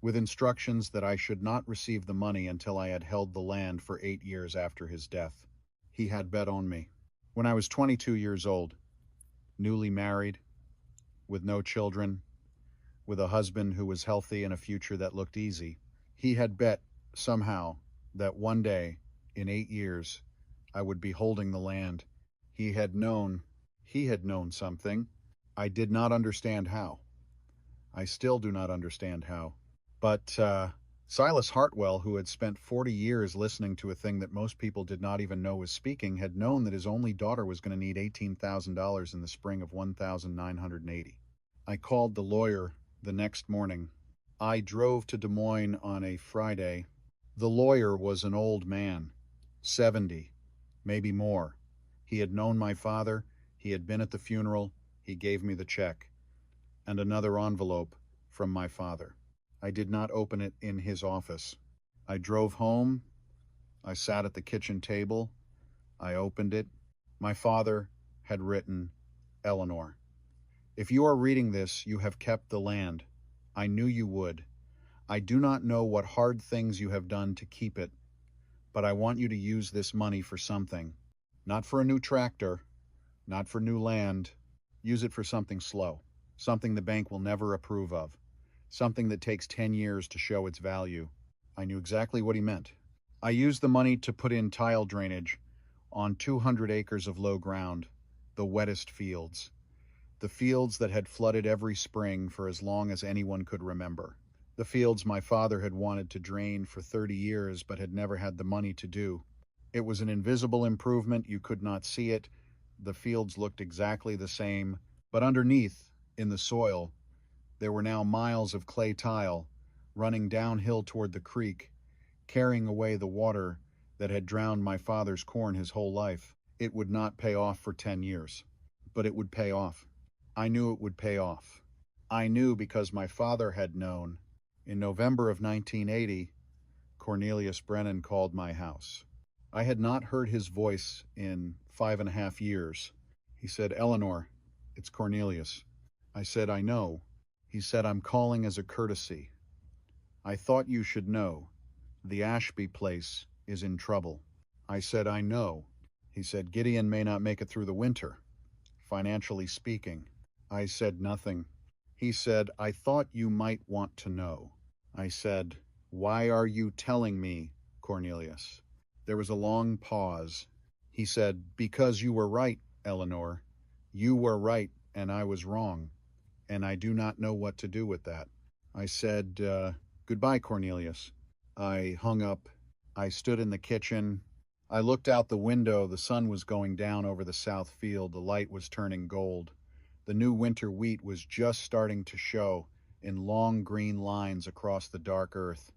with instructions that I should not receive the money until I had held the land for 8 years after his death. He had bet on me. When I was 22 years old, newly married, with no children, with a husband who was healthy and a future that looked easy, he had bet somehow that one day, in 8 years, I would be holding the land. He had known something. I did not understand how. I still do not understand how. But Silas Hartwell, who had spent 40 years listening to a thing that most people did not even know was speaking, had known that his only daughter was going to need $18,000 in the spring of 1980. I called the lawyer the next morning. I drove to Des Moines on a Friday. The lawyer was an old man, 70, maybe more. He had known my father. He had been at the funeral. He gave me the check and another envelope from my father. I did not open it in his office. I drove home. I sat at the kitchen table. I opened it. My father had written, "Eleanor, if you are reading this, you have kept the land. I knew you would. I do not know what hard things you have done to keep it, but I want you to use this money for something. Not for a new tractor, not for new land. Use it for something slow, something the bank will never approve of, something that takes 10 years to show its value." I knew exactly what he meant. I used the money to put in tile drainage on 200 acres of low ground, the wettest fields, the fields that had flooded every spring for as long as anyone could remember, the fields my father had wanted to drain for 30 years but had never had the money to do. It was an invisible improvement. You could not see it. The fields looked exactly the same, but underneath, in the soil, there were now miles of clay tile running downhill toward the creek, carrying away the water that had drowned my father's corn his whole life. It would not pay off for 10 years, but it would pay off. I knew it would pay off. I knew because my father had known. In November of 1980, Cornelius Brennan called my house. I had not heard his voice in 5.5 years. He said, "Eleanor, it's Cornelius." I said, "I know." He said, "I'm calling as a courtesy. I thought you should know. The Ashby place is in trouble." I said, "I know." He said, "Gideon may not make it through the winter. financially speaking. I said nothing. He said, I thought you might want to know. I said, why are you telling me, Cornelius? There was a long pause. He said, because you were right, Eleanor. You were right, and I was wrong, and I do not know what to do with that. I said, goodbye, Cornelius. I hung up. I stood in the kitchen. I looked out the window. The sun was going down over the south field. The light was turning gold. The new winter wheat was just starting to show in long green lines across the dark earth.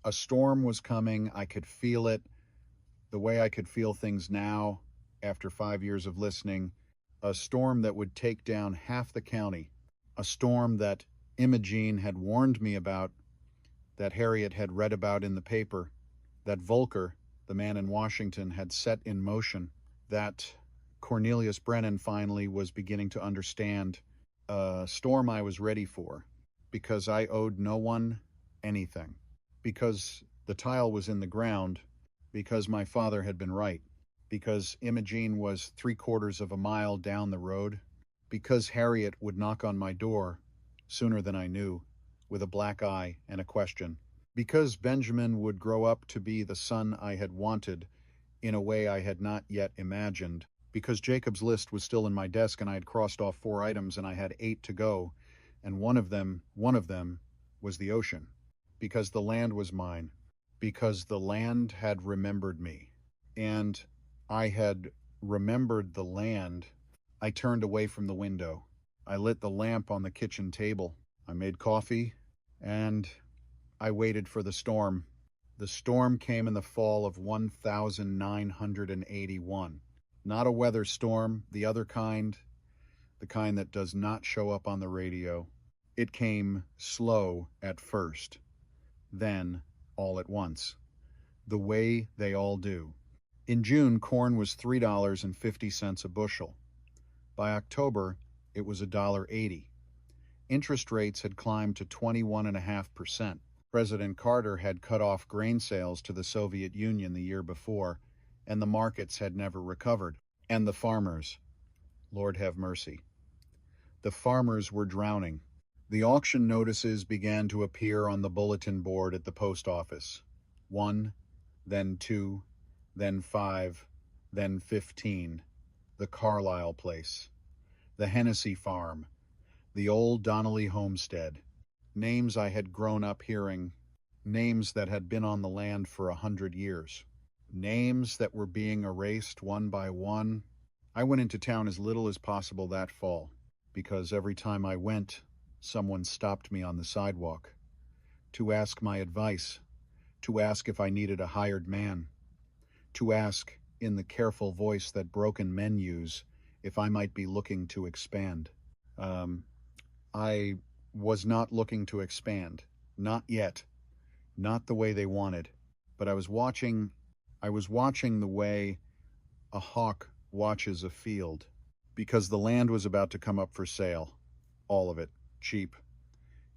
A storm was coming. I could feel it, the way I could feel things now after 5 years of listening. A storm that would take down half the county. A storm that Imogene had warned me about, that Harriet had read about in the paper, that Volker, the man in Washington, had set in motion, that Cornelius Brennan finally was beginning to understand. A storm I was ready for, because I owed no one anything, because the tile was in the ground, because my father had been right, because Imogene was 3/4 of a mile down the road, because Harriet would knock on my door sooner than I knew, with a black eye and a question, because Benjamin would grow up to be the son I had wanted in a way I had not yet imagined, because Jacob's list was still in my desk and I had crossed off 4 items and I had 8 to go, and one of them was the ocean, because the land was mine, because the land had remembered me, and I had remembered the land. I turned away from the window. I lit the lamp on the kitchen table. I made coffee, and I waited for the storm. The storm came in the fall of 1981. Not a weather storm, the other kind, the kind that does not show up on the radio. It came slow at first, then all at once, the way they all do. In June, corn was $3.50 a bushel. By October, it was $1.80. Interest rates had climbed to 21.5%. President Carter had cut off grain sales to the Soviet Union the year before, and the markets had never recovered. And the farmers, Lord have mercy. The farmers were drowning. The auction notices began to appear on the bulletin board at the post office. 1, then 2, then 5, then 15. The Carlisle place, the Hennessy farm, the old Donnelly homestead. Names I had grown up hearing, names that had been on the land for 100 years, names that were being erased one by one. I went into town as little as possible that fall, because every time I went, someone stopped me on the sidewalk to ask my advice, to ask if I needed a hired man, to ask, in the careful voice that broken men use, if I might be looking to expand. I was not looking to expand. Not yet. Not the way they wanted. But I was watching the way a hawk watches a field, because the land was about to come up for sale. All of it. Cheap.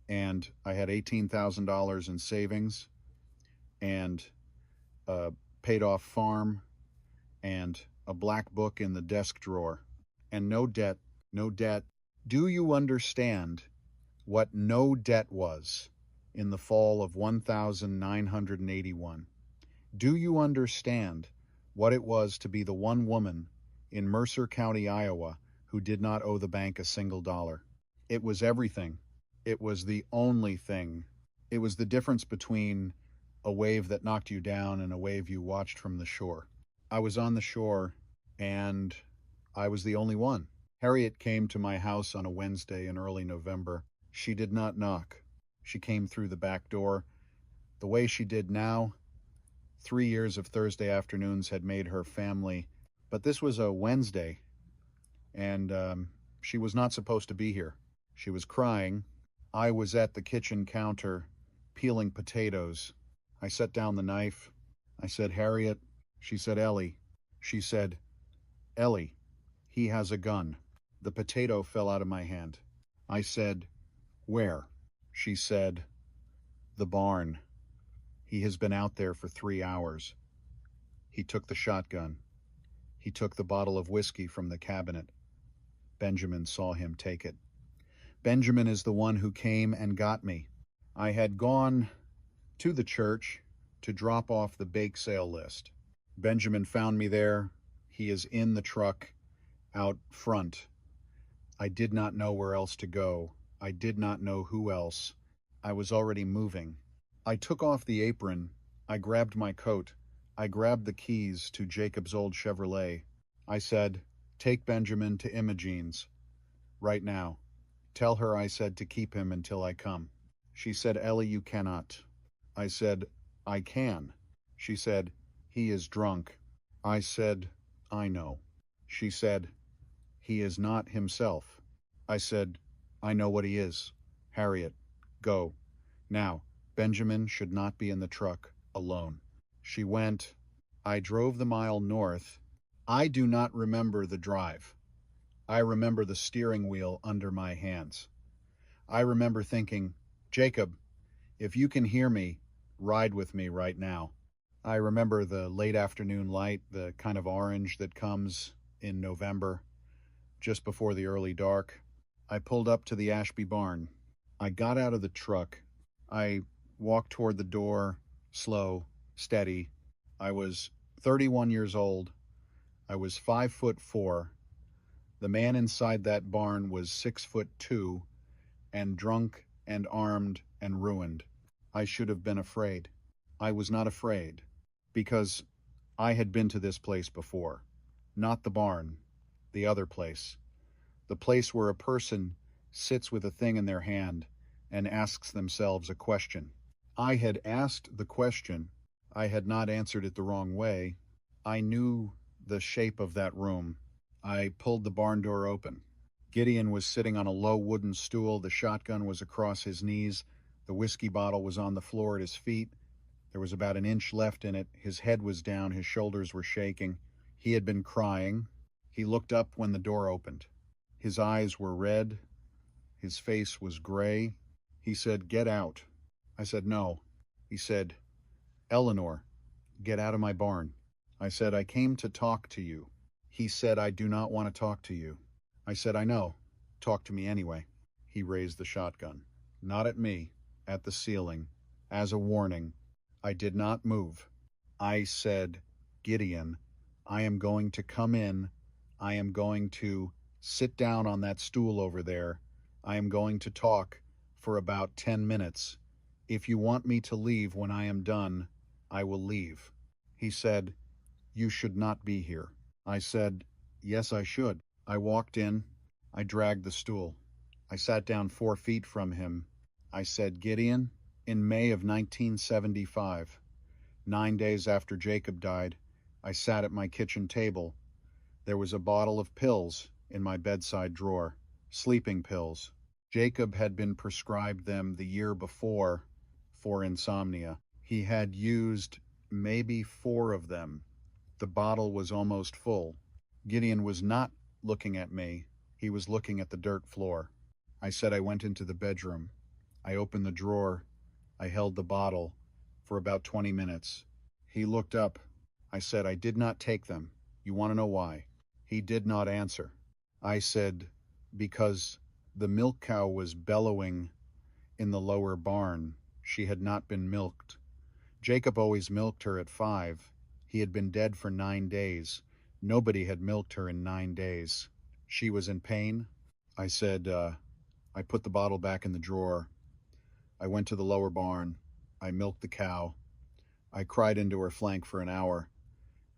And I had $18,000 in savings, and a paid-off farm, and a black book in the desk drawer, and no debt, no debt. Do you understand what no debt was in the fall of 1981? Do you understand what it was to be the one woman in Mercer County, Iowa, who did not owe the bank a single dollar? It was everything. It was the only thing. It was the difference between a wave that knocked you down and a wave you watched from the shore. I was on the shore, and I was the only one. Harriet came to my house on a Wednesday in early November. She did not knock. She came through the back door. The way she did now, 3 years of Thursday afternoons had made her family. But this was a Wednesday, and she was not supposed to be here. She was crying. I was at the kitchen counter peeling potatoes. I set down the knife. I said, Harriet. She said, Ellie. She said, Ellie, he has a gun. The potato fell out of my hand. I said, where? She said, the barn. He has been out there for 3 hours. He took the shotgun. He took the bottle of whiskey from the cabinet. Benjamin saw him take it. Benjamin is the one who came and got me. I had gone to the church to drop off the bake sale list. Benjamin found me there. He is in the truck out front. I did not know where else to go. I did not know who else. I was already moving. I took off the apron. I grabbed my coat. I grabbed the keys to Jacob's old Chevrolet. I said, "Take Benjamin to Imogene's right now. Tell her I said to keep him until I come." She said, "Ellie, you cannot." I said, "I can." She said, "He is drunk." I said, "I know." She said, "He is not himself." I said, "I know what he is. Harriet, go. Now, Benjamin should not be in the truck alone." She went. I drove the mile north. I do not remember the drive. I remember the steering wheel under my hands. I remember thinking, "Jacob, if you can hear me, ride with me right now." I remember the late afternoon light, the kind of orange that comes in November, just before the early dark. I pulled up to the Ashby barn. I got out of the truck. I walked toward the door, slow, steady. I was 31 years old. I was 5'4". The man inside that barn was 6'2", and drunk and armed and ruined. I should have been afraid. I was not afraid, because I had been to this place before. Not the barn, the other place. The place where a person sits with a thing in their hand and asks themselves a question. I had asked the question. I had not answered it the wrong way. I knew the shape of that room. I pulled the barn door open. Gideon was sitting on a low wooden stool. The shotgun was across his knees. The whiskey bottle was on the floor at his feet. There was about an inch left in it. His head was down. His shoulders were shaking. He had been crying. He looked up when the door opened. His eyes were red. His face was gray. He said, "Get out." I said, "No." He said, "Eleanor, get out of my barn." I said, "I came to talk to you." He said, "I do not want to talk to you." I said, "I know. Talk to me anyway." He raised the shotgun. Not at me, at the ceiling, as a warning. I did not move. I said, "Gideon, I am going to come in. I am going to sit down on that stool over there. I am going to talk for about 10 minutes. If you want me to leave when I am done, I will leave." He said, "You should not be here." I said, "Yes, I should." I walked in. I dragged the stool. I sat down 4 feet from him. I said, "Gideon, in May of 1975, 9 days after Jacob died, I sat at my kitchen table. There was a bottle of pills in my bedside drawer, sleeping pills. Jacob had been prescribed them the year before for insomnia. He had used maybe 4 of them. The bottle was almost full. Gideon was not looking at me. He was looking at the dirt floor. I said I went into the bedroom. I opened the drawer. I held the bottle for about 20 minutes. He looked up. I said, "I did not take them. You want to know why?" He did not answer. I said, "Because the milk cow was bellowing in the lower barn. She had not been milked. Jacob always milked her at 5. He had been dead for 9 days. Nobody had milked her in 9 days. She was in pain." I said, I put the bottle back in the drawer. I went to the lower barn. I milked the cow. I cried into her flank for an hour.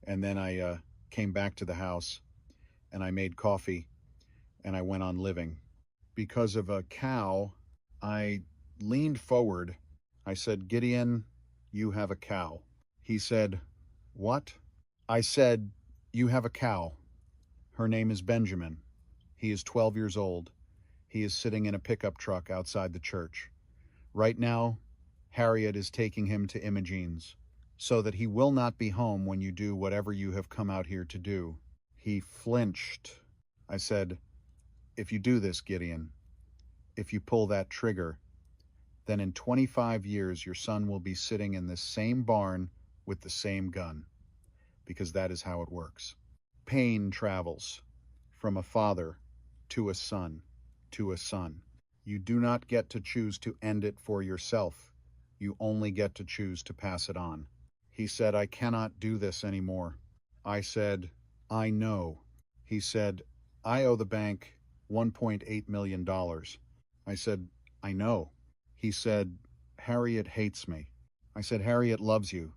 And then I came back to the house and I made coffee and I went on living. Because of a cow, I leaned forward. I said, "Gideon, you have a cow." He said, "What?" I said, "You have a cow. Her name is Benjamin. He is 12 years old. He is sitting in a pickup truck outside the church. Right now, Harriet is taking him to Imogene's, so that he will not be home when you do whatever you have come out here to do." He flinched. I said, "If you do this, Gideon, if you pull that trigger, then in 25 years your son will be sitting in this same barn with the same gun, because that is how it works." Pain travels from a father to a son, to a son. You do not get to choose to end it for yourself. You only get to choose to pass it on. He said, I cannot do this anymore. I said, I know. He said, I owe the bank $1.8 million. I said, I know. He said, Harriet hates me. I said, Harriet loves you.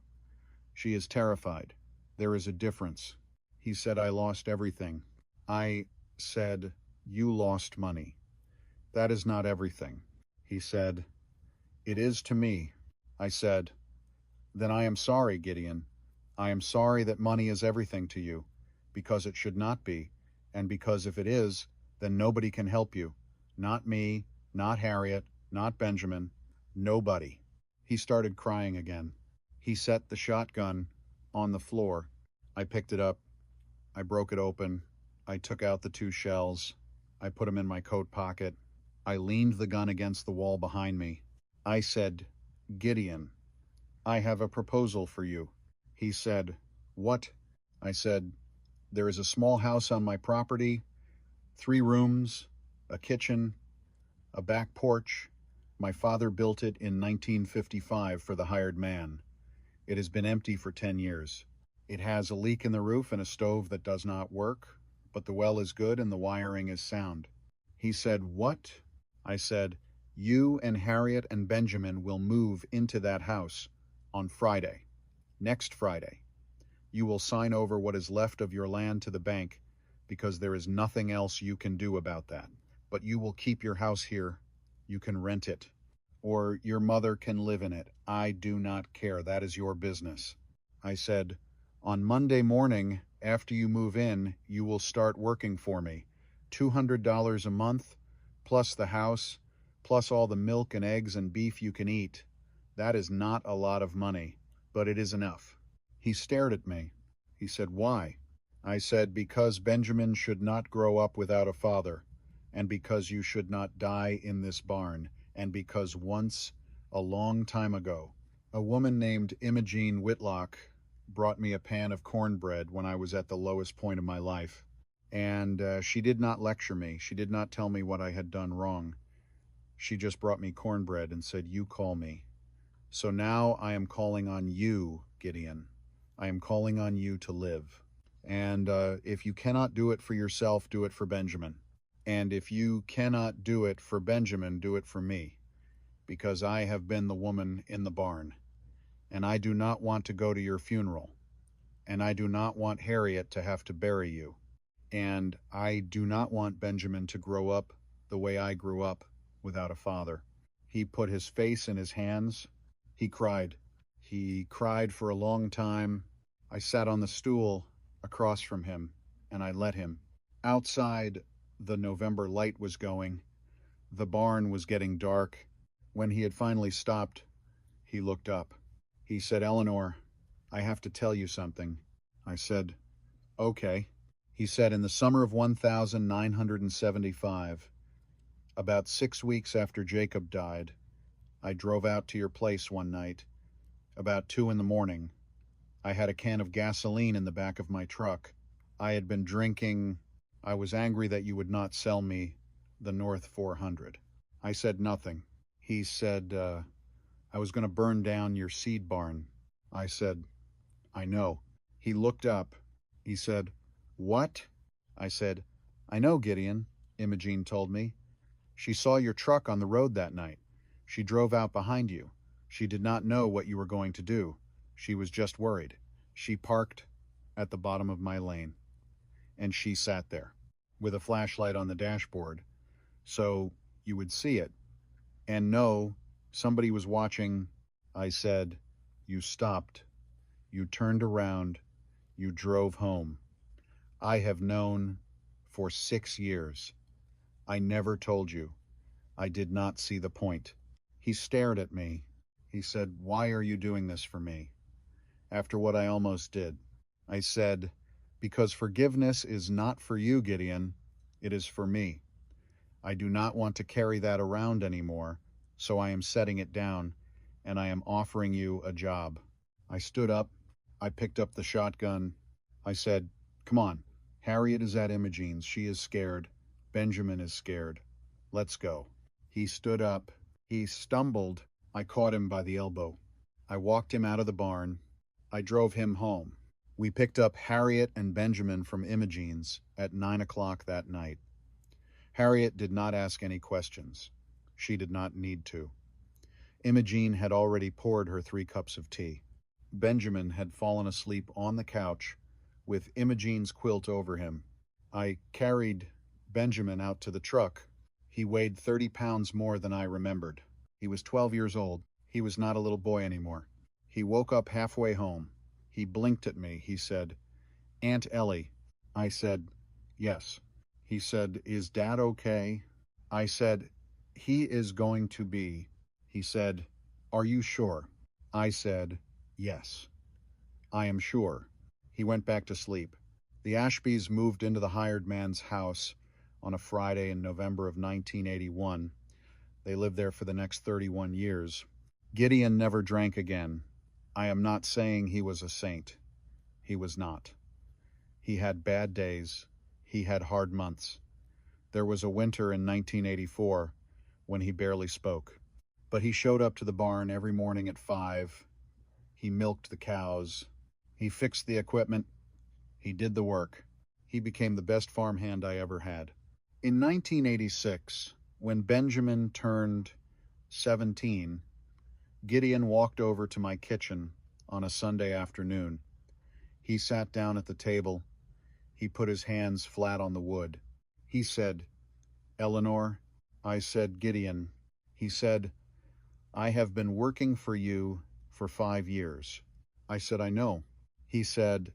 She is terrified. There is a difference. He said, I lost everything. I said, you lost money. That is not everything. He said, it is to me. I said, then I am sorry, Gideon. I am sorry that money is everything to you, because it should not be, and because if it is, then nobody can help you. Not me, not Harriet, not Benjamin, nobody. He started crying again. He set the shotgun on the floor. I picked it up. I broke it open. I took out the 2 shells. I put them in my coat pocket. I leaned the gun against the wall behind me. I said, Gideon, I have a proposal for you. He said, what? I said, there is a small house on my property, 3 rooms, a kitchen, a back porch. My father built it in 1955 for the hired man. It has been empty for 10 years. It has a leak in the roof and a stove that does not work, but the well is good and the wiring is sound. He said, what? I said, you and Harriet and Benjamin will move into that house on Friday, next Friday. You will sign over what is left of your land to the bank because there is nothing else you can do about that. But you will keep your house here. You can rent it. Or your mother can live in it. I do not care. That is your business. I said, on Monday morning, after you move in, you will start working for me. $200 a month, plus the house, plus all the milk and eggs and beef you can eat. That is not a lot of money, but it is enough. He stared at me. He said, why? I said, because Benjamin should not grow up without a father, and because you should not die in this barn, and because once, a long time ago, a woman named Imogene Whitlock brought me a pan of cornbread when I was at the lowest point of my life. And she did not lecture me. She did not tell me what I had done wrong. She just brought me cornbread and said, you call me. So now I am calling on you, Gideon. I am calling on you to live. And if you cannot do it for yourself, do it for Benjamin. And if you cannot do it for Benjamin, do it for me. Because I have been the woman in the barn. And I do not want to go to your funeral. And I do not want Harriet to have to bury you. And I do not want Benjamin to grow up the way I grew up without a father. He put his face in his hands. He cried. He cried for a long time. I sat on the stool across from him, and I let him. Outside, the November light was going. The barn was getting dark. When he had finally stopped, he looked up. He said, Eleanor, I have to tell you something. I said, okay. He said, in the summer of 1975, about 6 weeks after Jacob died, I drove out to your place one night. About 2 in the morning, I had a can of gasoline in the back of my truck. I had been drinking. I was angry that you would not sell me the North 400. I said nothing. He said, I was going to burn down your seed barn. I said, I know. He looked up. He said, what? I said, I know, Gideon, Imogene told me. She saw your truck on the road that night. She drove out behind you. She did not know what you were going to do. She was just worried. She parked at the bottom of my lane. And she sat there with a flashlight on the dashboard so you would see it and know somebody was watching. I said, you stopped. You turned around. You drove home. I have known for 6 years. I never told you. I did not see the point. He stared at me. He said, why are you doing this for me? After what I almost did. I said, because forgiveness is not for you, Gideon. It is for me. I do not want to carry that around anymore, so I am setting it down, and I am offering you a job. I stood up. I picked up the shotgun. I said, come on. Harriet is at Imogene's. She is scared. Benjamin is scared. Let's go. He stood up. He stumbled. I caught him by the elbow. I walked him out of the barn. I drove him home. We picked up Harriet and Benjamin from Imogene's at 9 o'clock that night. Harriet did not ask any questions. She did not need to. Imogene had already poured her 3 cups of tea. Benjamin had fallen asleep on the couch with Imogene's quilt over him. I carried Benjamin out to the truck. He weighed 30 pounds more than I remembered. He was 12 years old. He was not a little boy anymore. He woke up halfway home. He blinked at me. He said, "Aunt Ellie." I said, "Yes." He said, "Is Dad okay?" I said, "He is going to be." He said, "Are you sure?" I said, "Yes, I am sure." He went back to sleep. The Ashbys moved into the hired man's house on a Friday in November of 1981. They lived there for the next 31 years. Gideon never drank again. I am not saying he was a saint. He was not. He had bad days. He had hard months. There was a winter in 1984 when he barely spoke. But he showed up to the barn every morning at 5. He milked the cows. He fixed the equipment. He did the work. He became the best farmhand I ever had. In 1986, when Benjamin turned 17, Gideon walked over to my kitchen on a Sunday afternoon. He sat down at the table. He put his hands flat on the wood. He said, "Eleanor." I said, "Gideon." He said, "I have been working for you for 5 years. I said, "I know." He said,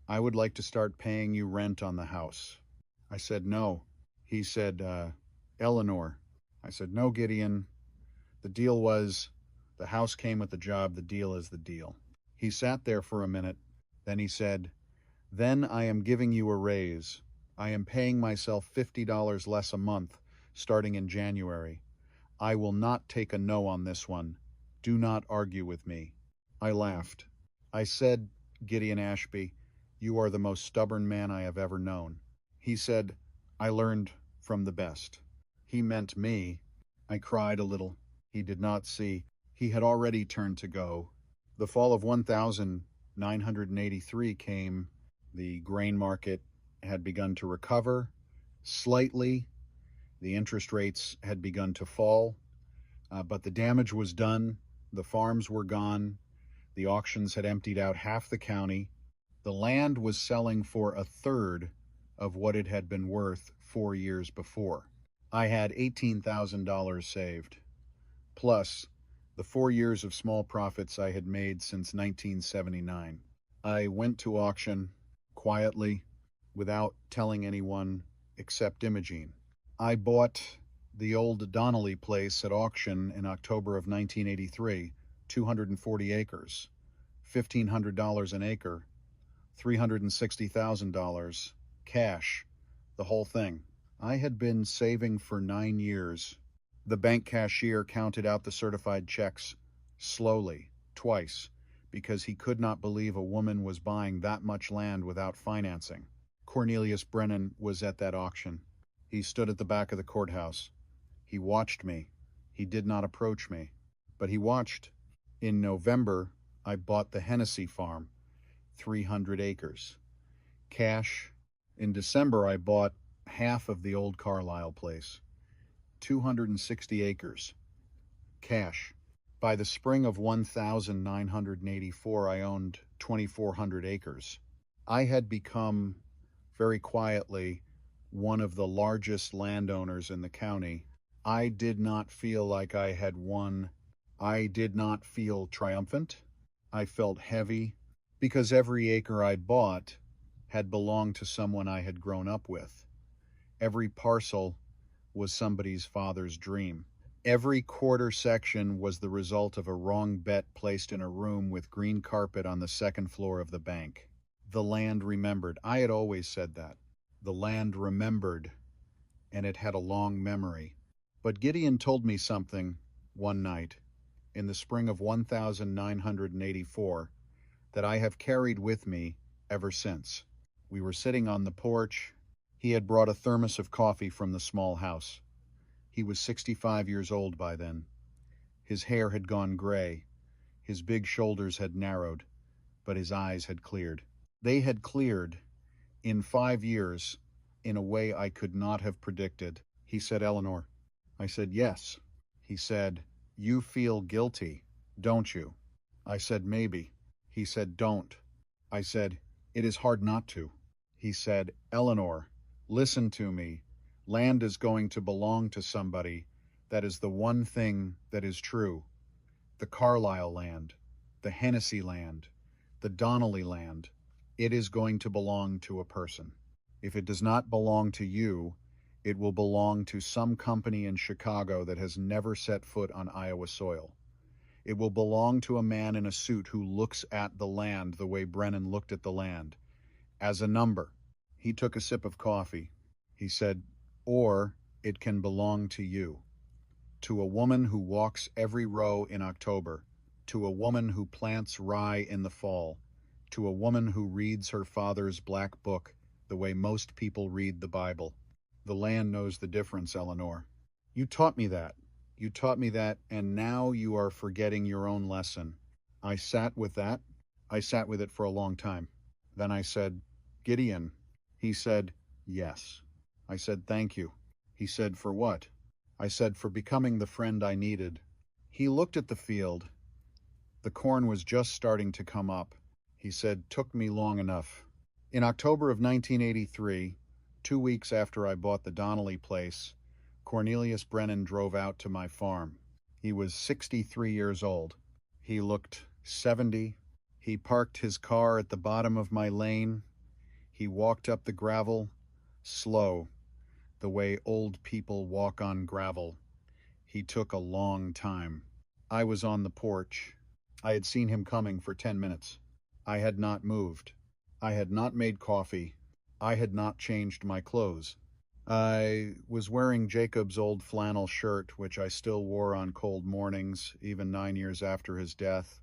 "I would like to start paying you rent on the house." I said, "No." He said, "Eleanor." I said, "No, Gideon. The deal was, the house came with the job, the deal is the deal." He sat there for a minute. Then he said, "Then I am giving you a raise. I am paying myself $50 less a month starting in January. I will not take a no on this one. Do not argue with me." I laughed. I said, "Gideon Ashby, you are the most stubborn man I have ever known." He said, "I learned from the best." He meant me. I cried a little. He did not see. He had already turned to go. The fall of 1983 came. The grain market had begun to recover slightly. The interest rates had begun to fall, but the damage was done. The farms were gone. The auctions had emptied out half the county. The land was selling for a third of what it had been worth 4 years before. I had $18,000 saved, plus the 4 years of small profits I had made since 1979. I went to auction quietly, without telling anyone except Imogene. I bought the old Donnelly place at auction in October of 1983, 240 acres, $1,500 an acre, $360,000, cash, the whole thing. I had been saving for 9 years. The bank cashier counted out the certified checks slowly, twice, because he could not believe a woman was buying that much land without financing. Cornelius Brennan was at that auction. He stood at the back of the courthouse. He watched me. He did not approach me, but he watched. In November, I bought the Hennessy farm, 300 acres. Cash. In December, I bought half of the old Carlisle place, 260 acres. Cash. By the spring of 1984, I owned 2,400 acres. I had become, very quietly, one of the largest landowners in the county. I did not feel like I had won. I did not feel triumphant. I felt heavy, because every acre I bought had belonged to someone I had grown up with. Every parcel was somebody's father's dream. Every quarter section was the result of a wrong bet placed in a room with green carpet on the second floor of the bank. The land remembered. I had always said that. The land remembered, and it had a long memory. But Gideon told me something one night, in the spring of 1984, that I have carried with me ever since. We were sitting on the porch. He had brought a thermos of coffee from the small house. He was 65 years old by then. His hair had gone gray. His big shoulders had narrowed, but his eyes had cleared. They had cleared in 5 years in a way I could not have predicted. He said, "Eleanor." I said, "Yes." He said, "You feel guilty, don't you?" I said, "Maybe." He said, "Don't." I said, "It is hard not to." He said, "Eleanor, listen to me. Land is going to belong to somebody. That is the one thing that is true. The Carlisle land, the Hennessy land, the Donnelly land. It is going to belong to a person. If it does not belong to you, it will belong to some company in Chicago that has never set foot on Iowa soil. It will belong to a man in a suit who looks at the land the way Brennan looked at the land, as a number." He took a sip of coffee. He said, "Or it can belong to you. To a woman who walks every row in October, to a woman who plants rye in the fall, to a woman who reads her father's black book the way most people read the Bible. The land knows the difference, Eleanor. You taught me that. You taught me that, and now you are forgetting your own lesson." I sat with that. I sat with it for a long time. Then I said, "Gideon." He said, "Yes." I said, "Thank you." He said, "For what?" I said, "For becoming the friend I needed." He looked at the field. The corn was just starting to come up. He said, "Took me long enough." In October of 1983, 2 weeks after I bought the Donnelly place, Cornelius Brennan drove out to my farm. He was 63 years old. He looked 70. He parked his car at the bottom of my lane. He walked up the gravel, slow, the way old people walk on gravel. He took a long time. I was on the porch. I had seen him coming for 10 minutes. I had not moved. I had not made coffee. I had not changed my clothes. I was wearing Jacob's old flannel shirt, which I still wore on cold mornings, even 9 years after his death,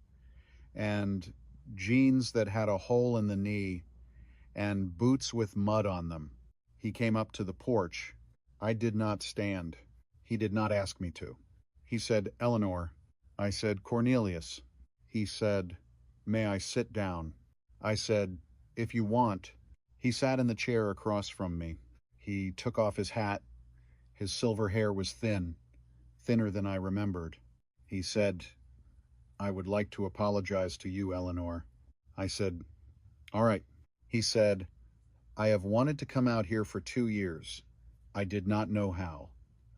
and jeans that had a hole in the knee and boots with mud on them. He came up to the porch. I did not stand. He did not ask me to. He said, "Eleanor." I said, "Cornelius." He said, "May I sit down?" I said, "If you want." He sat in the chair across from me. He took off his hat. His silver hair was thin, thinner than I remembered. He said, "I would like to apologize to you, Eleanor." I said, "All right." He said, "I have wanted to come out here for 2 years. I did not know how.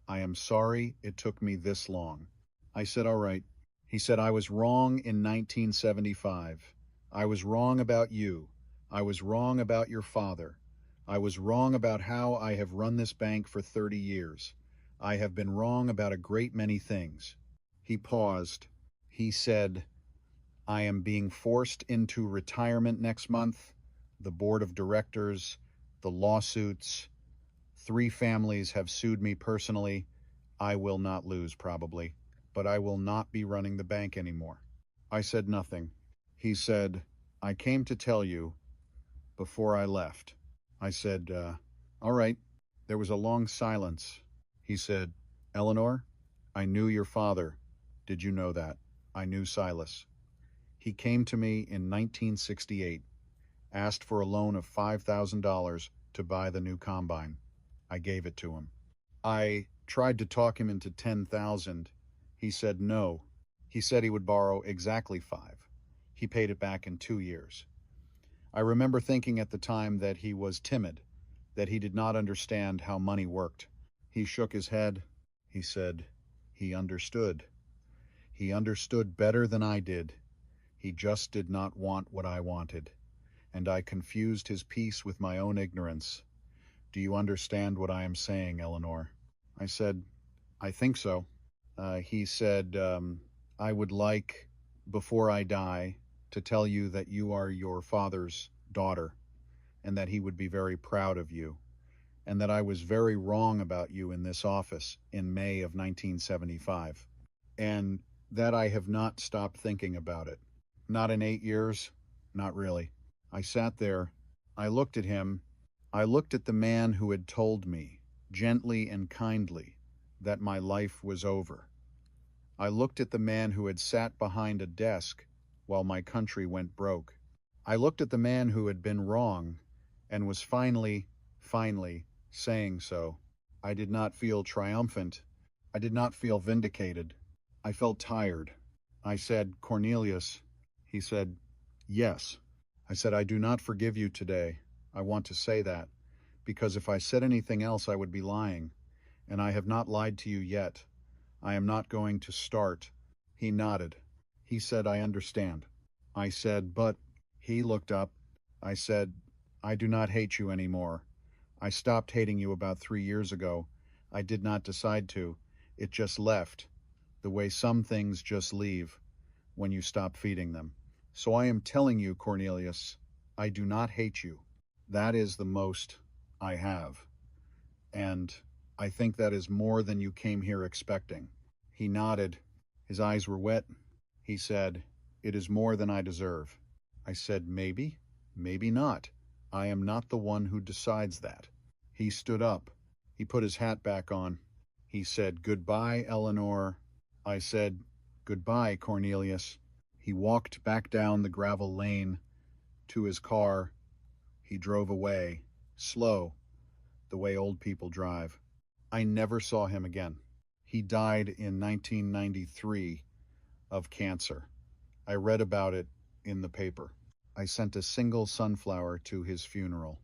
I am sorry it took me this long." I said, "All right." He said, "I was wrong in 1975. I was wrong about you. I was wrong about your father. I was wrong about how I have run this bank for 30 years. I have been wrong about a great many things." He paused. He said, "I am being forced into retirement next month. The board of directors, the lawsuits, 3 families have sued me personally. I will not lose, probably, but I will not be running the bank anymore." I said nothing. He said, "I came to tell you before I left." I said, "All right." There was a long silence. He said, "Eleanor, I knew your father. Did you know that? I knew Silas. He came to me in 1968, asked for a loan of $5,000 to buy the new combine. I gave it to him. I tried to talk him into 10,000. He said no. He said he would borrow exactly 5. He paid it back in 2 years. I remember thinking at the time that he was timid, that he did not understand how money worked. He shook his head. He said, he understood. He understood better than I did. He just did not want what I wanted. And I confused his peace with my own ignorance. Do you understand what I am saying, Eleanor?" I said, "I think so." He said, "I would like, before I die, to tell you that you are your father's daughter, and that he would be very proud of you, and that I was very wrong about you in this office in May of 1975, and that I have not stopped thinking about it. Not in 8 years, not really." I sat there. I looked at him. I looked at the man who had told me, gently and kindly, that my life was over. I looked at the man who had sat behind a desk while my country went broke. I looked at the man who had been wrong and was finally saying so. I did not feel triumphant. I did not feel vindicated. I felt tired. I said, "Cornelius." He said, "Yes." I said, "I do not forgive you today. I want to say that, because if I said anything else, I would be lying, and I have not lied to you yet. I am not going to start." He nodded. He said, "I understand." I said, "But—" He looked up. I said, "I do not hate you anymore. I stopped hating you about 3 years ago. I did not decide to. It just left, the way some things just leave when you stop feeding them. So I am telling you, Cornelius, I do not hate you. That is the most I have. And I think that is more than you came here expecting." He nodded. His eyes were wet. He said, "It is more than I deserve." I said, "Maybe, maybe not. I am not the one who decides that." He stood up. He put his hat back on. He said, "Goodbye, Eleanor." I said, "Goodbye, Cornelius." He walked back down the gravel lane to his car. He drove away, slow, the way old people drive. I never saw him again. He died in 1993 of cancer. I read about it in the paper. I sent a single sunflower to his funeral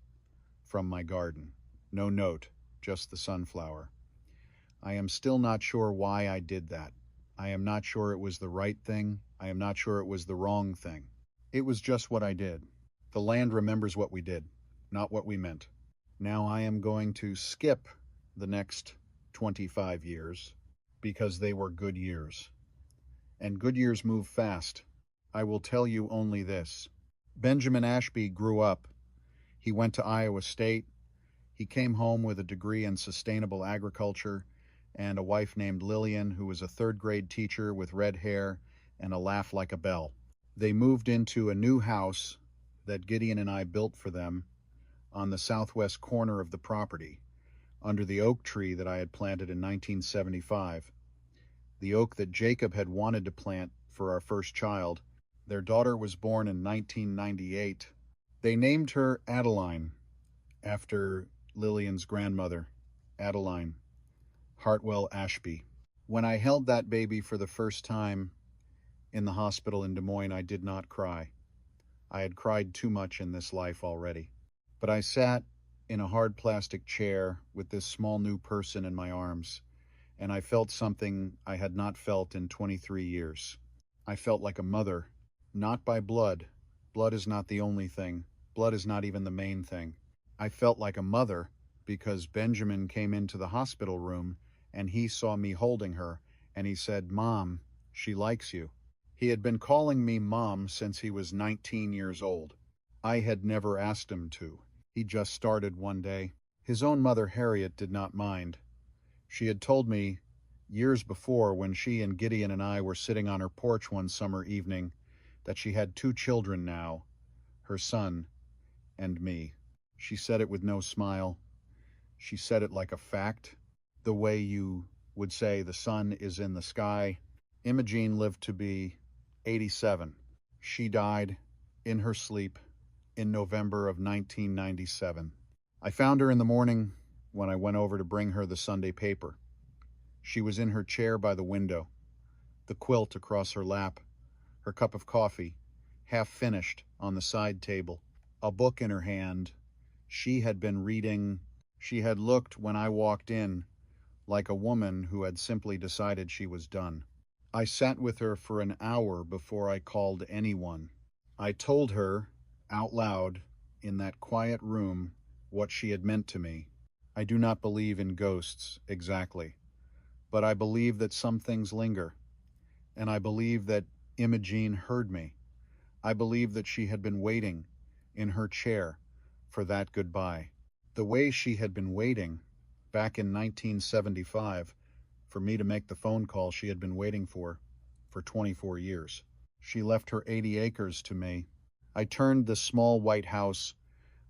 from my garden. No note, just the sunflower. I am still not sure why I did that. I am not sure it was the right thing. I am not sure it was the wrong thing. It was just what I did. The land remembers what we did, not what we meant. Now I am going to skip the next 25 years because they were good years. And good years move fast. I will tell you only this. Benjamin Ashby grew up. He went to Iowa State. He came home with a degree in sustainable agriculture and a wife named Lillian, who was a third-grade teacher with red hair and a laugh like a bell. They moved into a new house that Gideon and I built for them on the southwest corner of the property, under the oak tree that I had planted in 1975, the oak that Jacob had wanted to plant for our first child. Their daughter was born in 1998. They named her Adeline, after Lillian's grandmother, Adeline Hartwell Ashby. When I held that baby for the first time in the hospital in Des Moines, I did not cry. I had cried too much in this life already. But I sat in a hard plastic chair with this small new person in my arms, and I felt something I had not felt in 23 years. I felt like a mother, not by blood. Blood is not the only thing. Blood is not even the main thing. I felt like a mother because Benjamin came into the hospital room and he saw me holding her and he said, "Mom, she likes you." He had been calling me Mom since he was 19 years old. I had never asked him to. He just started one day. His own mother, Harriet, did not mind. She had told me years before, when she and Gideon and I were sitting on her porch one summer evening, that she had 2 children now, her son and me. She said it with no smile. She said it like a fact, the way you would say the sun is in the sky. Imogene lived to be 87. She died in her sleep in November of 1997. I found her in the morning when I went over to bring her the Sunday paper. She was in her chair by the window, the quilt across her lap, her cup of coffee, half finished, on the side table, a book in her hand. She had been reading. She had looked, when I walked in, like a woman who had simply decided she was done. I sat with her for an hour before I called anyone. I told her, out loud, in that quiet room, what she had meant to me. I do not believe in ghosts, exactly, but I believe that some things linger, and I believe that Imogene heard me. I believe that she had been waiting in her chair for that goodbye, the way she had been waiting back in 1975 for me to make the phone call she had been waiting for 24 years. She left her 80 acres to me. I turned the small white house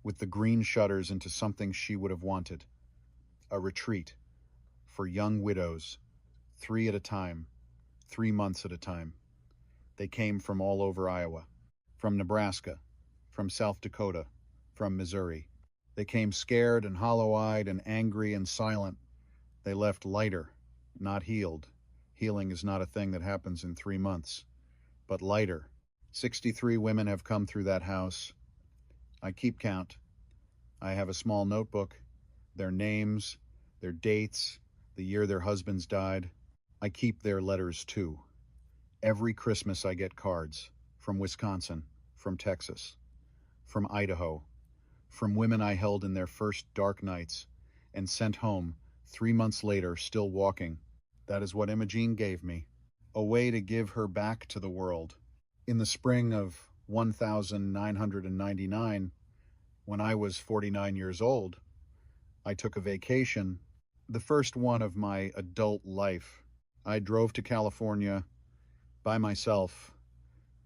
with the green shutters into something she would have wanted. A retreat for young widows, 3 at a time, 3 months at a time. They came from all over Iowa, from Nebraska, from South Dakota, from Missouri. They came scared and hollow-eyed and angry and silent. They left lighter, not healed. Healing is not a thing that happens in 3 months, but lighter. 63 women have come through that house. I keep count. I have a small notebook, their names, their dates, the year their husbands died. I keep their letters too. Every Christmas I get cards from Wisconsin, from Texas, from Idaho, from women I held in their first dark nights and sent home 3 months later, still walking. That is what Imogene gave me, a way to give her back to the world. In the spring of 1999, when I was 49 years old, I took a vacation, the first one of my adult life. I drove to California by myself.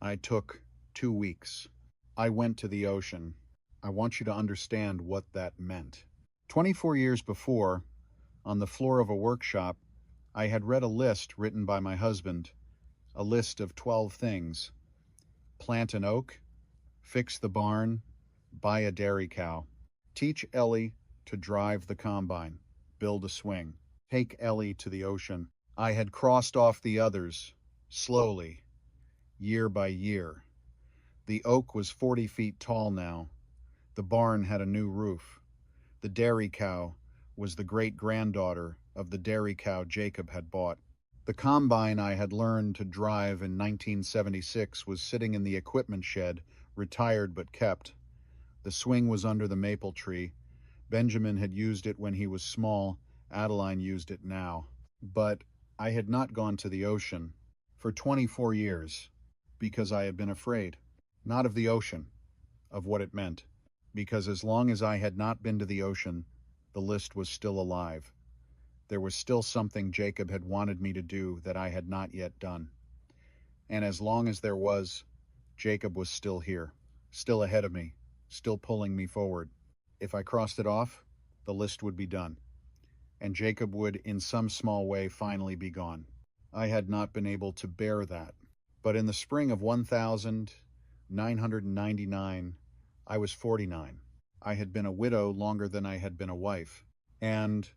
I took 2 weeks. I went to the ocean. I want you to understand what that meant. 24 years before, on the floor of a workshop, I had read a list written by my husband, a list of 12 things. Plant an oak, fix the barn, buy a dairy cow, teach Ellie to drive the combine, build a swing, take Ellie to the ocean. I had crossed off the others, slowly, year by year. The oak was 40 feet tall now. The barn had a new roof. The dairy cow was the great-granddaughter of the dairy cow Jacob had bought. The combine I had learned to drive in 1976 was sitting in the equipment shed, retired but kept. The swing was under the maple tree. Benjamin had used it when he was small. Adeline used it now. But I had not gone to the ocean for 24 years because I had been afraid. Not of the ocean, of what it meant. Because as long as I had not been to the ocean, the list was still alive. There was still something Jacob had wanted me to do that I had not yet done. And as long as there was, Jacob was still here, still ahead of me, still pulling me forward. If I crossed it off, the list would be done, and Jacob would, in some small way, finally be gone. I had not been able to bear that. But in the spring of 1999, I was 49. I had been a widow longer than I had been a wife. And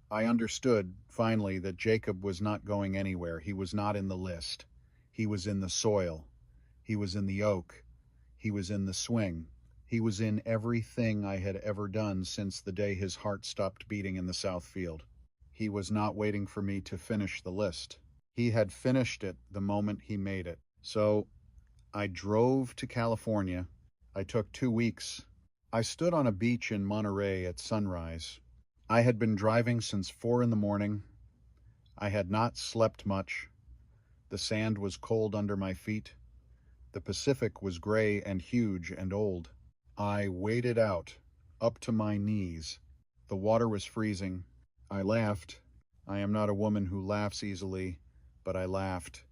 I understood, finally, that Jacob was not going anywhere. He was not in the list. He was in the soil. He was in the oak. He was in the swing. He was in everything I had ever done since the day his heart stopped beating in the South Field. He was not waiting for me to finish the list. He had finished it the moment he made it. So I drove to California. I took 2 weeks. I stood on a beach in Monterey at sunrise. I had been driving since 4 in the morning. I had not slept much. The sand was cold under my feet. The Pacific was gray and huge and old. I waded out, up to my knees. The water was freezing. I laughed. I am not a woman who laughs easily, but I laughed.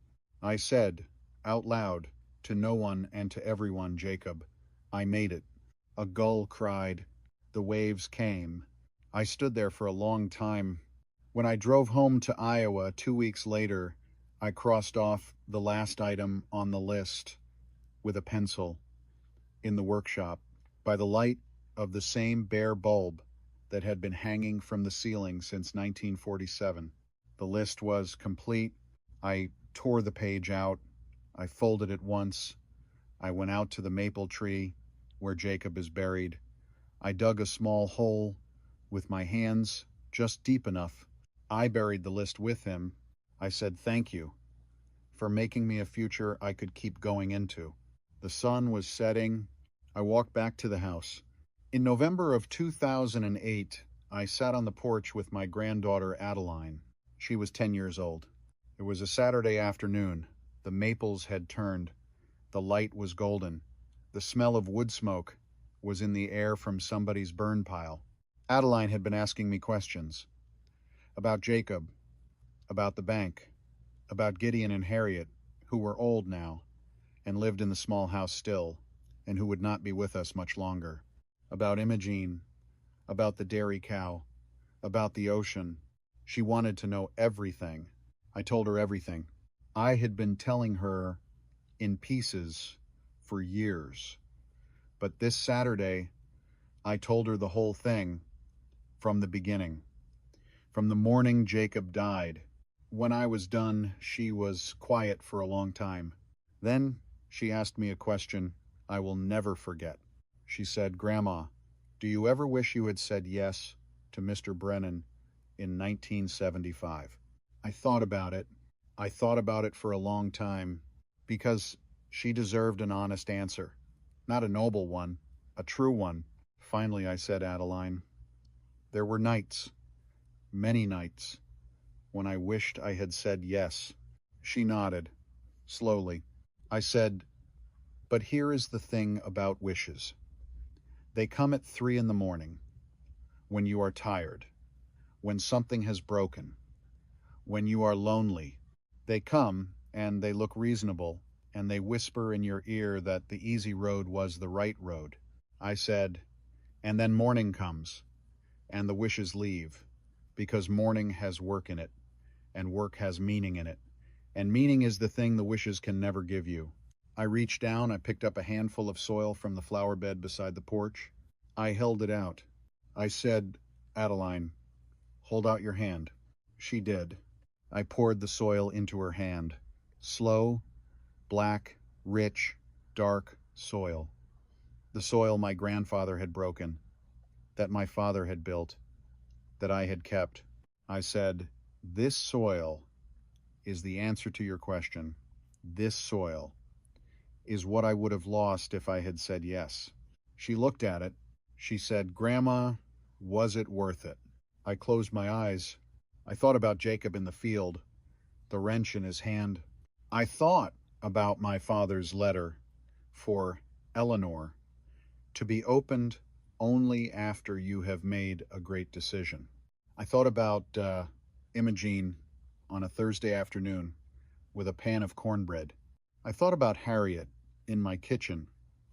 I said, out loud, to no one and to everyone, Jacob, I made it. A gull cried. The waves came. I stood there for a long time. When I drove home to Iowa 2 weeks later, I crossed off the last item on the list with a pencil in the workshop by the light of the same bare bulb that had been hanging from the ceiling since 1947. The list was complete. I tore the page out. I folded it once. I went out to the maple tree where Jacob is buried. I dug a small hole with my hands just deep enough. I buried the list with him. I said thank you for making me a future I could keep going into. The sun was setting. I walked back to the house. In November of 2008, I sat on the porch with my granddaughter Adeline. She was 10 years old. It was a Saturday afternoon. The maples had turned. The light was golden. The smell of wood smoke was in the air from somebody's burn pile. Adeline had been asking me questions about Jacob, about the bank, about Gideon and Harriet, who were old now and lived in the small house still, and who would not be with us much longer. about Imogene, about the dairy cow, about the ocean. She wanted to know everything. I told her everything. I had been telling her in pieces for years. But this Saturday, I told her the whole thing from the beginning. From the morning Jacob died. When I was done, she was quiet for a long time. Then she asked me a question I will never forget. She said, "Grandma, do you ever wish you had said yes to Mr. Brennan in 1975? I thought about it. I thought about it for a long time because she deserved an honest answer. Not a noble one, a true one. Finally, I said, "Adeline, there were nights, many nights, when I wished I had said yes." She nodded, slowly. I said, "But here is the thing about wishes. They come at 3 in the morning, when you are tired, when something has broken, when you are lonely. They come, and they look reasonable, and they whisper in your ear that the easy road was the right road." I said, "And then morning comes, and the wishes leave, because morning has work in it, and work has meaning in it, and meaning is the thing the wishes can never give you." I reached down, I picked up a handful of soil from the flower bed beside the porch. I held it out. I said, "Adeline, hold out your hand." She did. I poured the soil into her hand. Slow, black, rich, dark soil. The soil my grandfather had broken, that my father had built, that I had kept. I said, "This soil is the answer to your question. This soil is what I would have lost if I had said yes." She looked at it. She said, "Grandma, was it worth it?" I closed my eyes. I thought about Jacob in the field, the wrench in his hand. I thought about my father's letter for Eleanor to be opened only after you have made a great decision. I thought about Imogene on a Thursday afternoon with a pan of cornbread. I thought about Harriet in my kitchen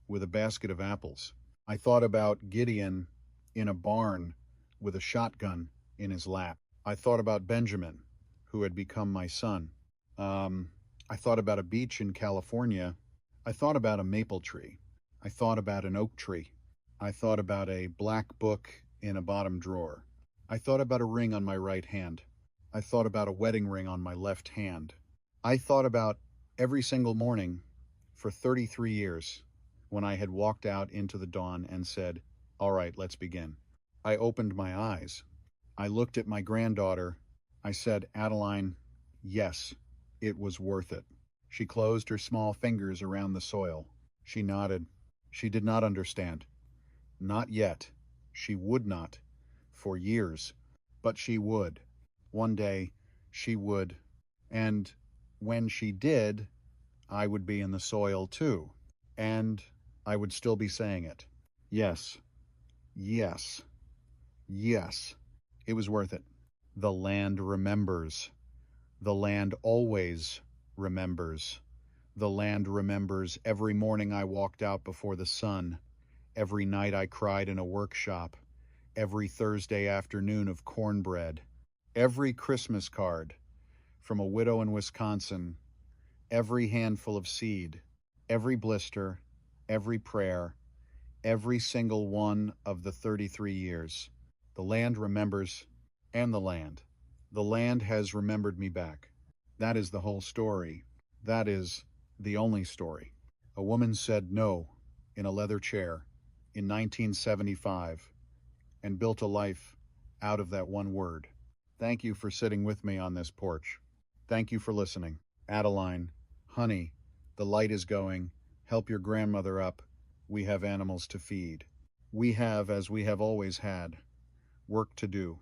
with a basket of apples. I thought about Gideon in a barn with a shotgun in his lap. I thought about Benjamin, who had become my son. I thought about a beach in California. I thought about a maple tree. I thought about an oak tree. I thought about a black book in a bottom drawer. I thought about a ring on my right hand. I thought about a wedding ring on my left hand. I thought about every single morning for 33 years when I had walked out into the dawn and said, "All right, let's begin." I opened my eyes. I looked at my granddaughter. I said, "Adeline, yes, it was worth it." She closed her small fingers around the soil. She nodded. She did not understand. Not yet. She would not. For years. But she would. One day, she would. And when she did, I would be in the soil too. And I would still be saying it. Yes. Yes. Yes. It was worth it. The land remembers. The land always remembers. The land remembers every morning I walked out before the sun, every night I cried in a workshop, every Thursday afternoon of cornbread, every Christmas card from a widow in Wisconsin, every handful of seed, every blister, every prayer, every single one of the 33 years. The land remembers, and the land. The land has remembered me back. That is the whole story. That is the only story. A woman said no in a leather chair in 1975 and built a life out of that one word. Thank you for sitting with me on this porch. Thank you for listening. Adeline, honey, the light is going. Help your grandmother up. We have animals to feed. We have, as we have always had, work to do.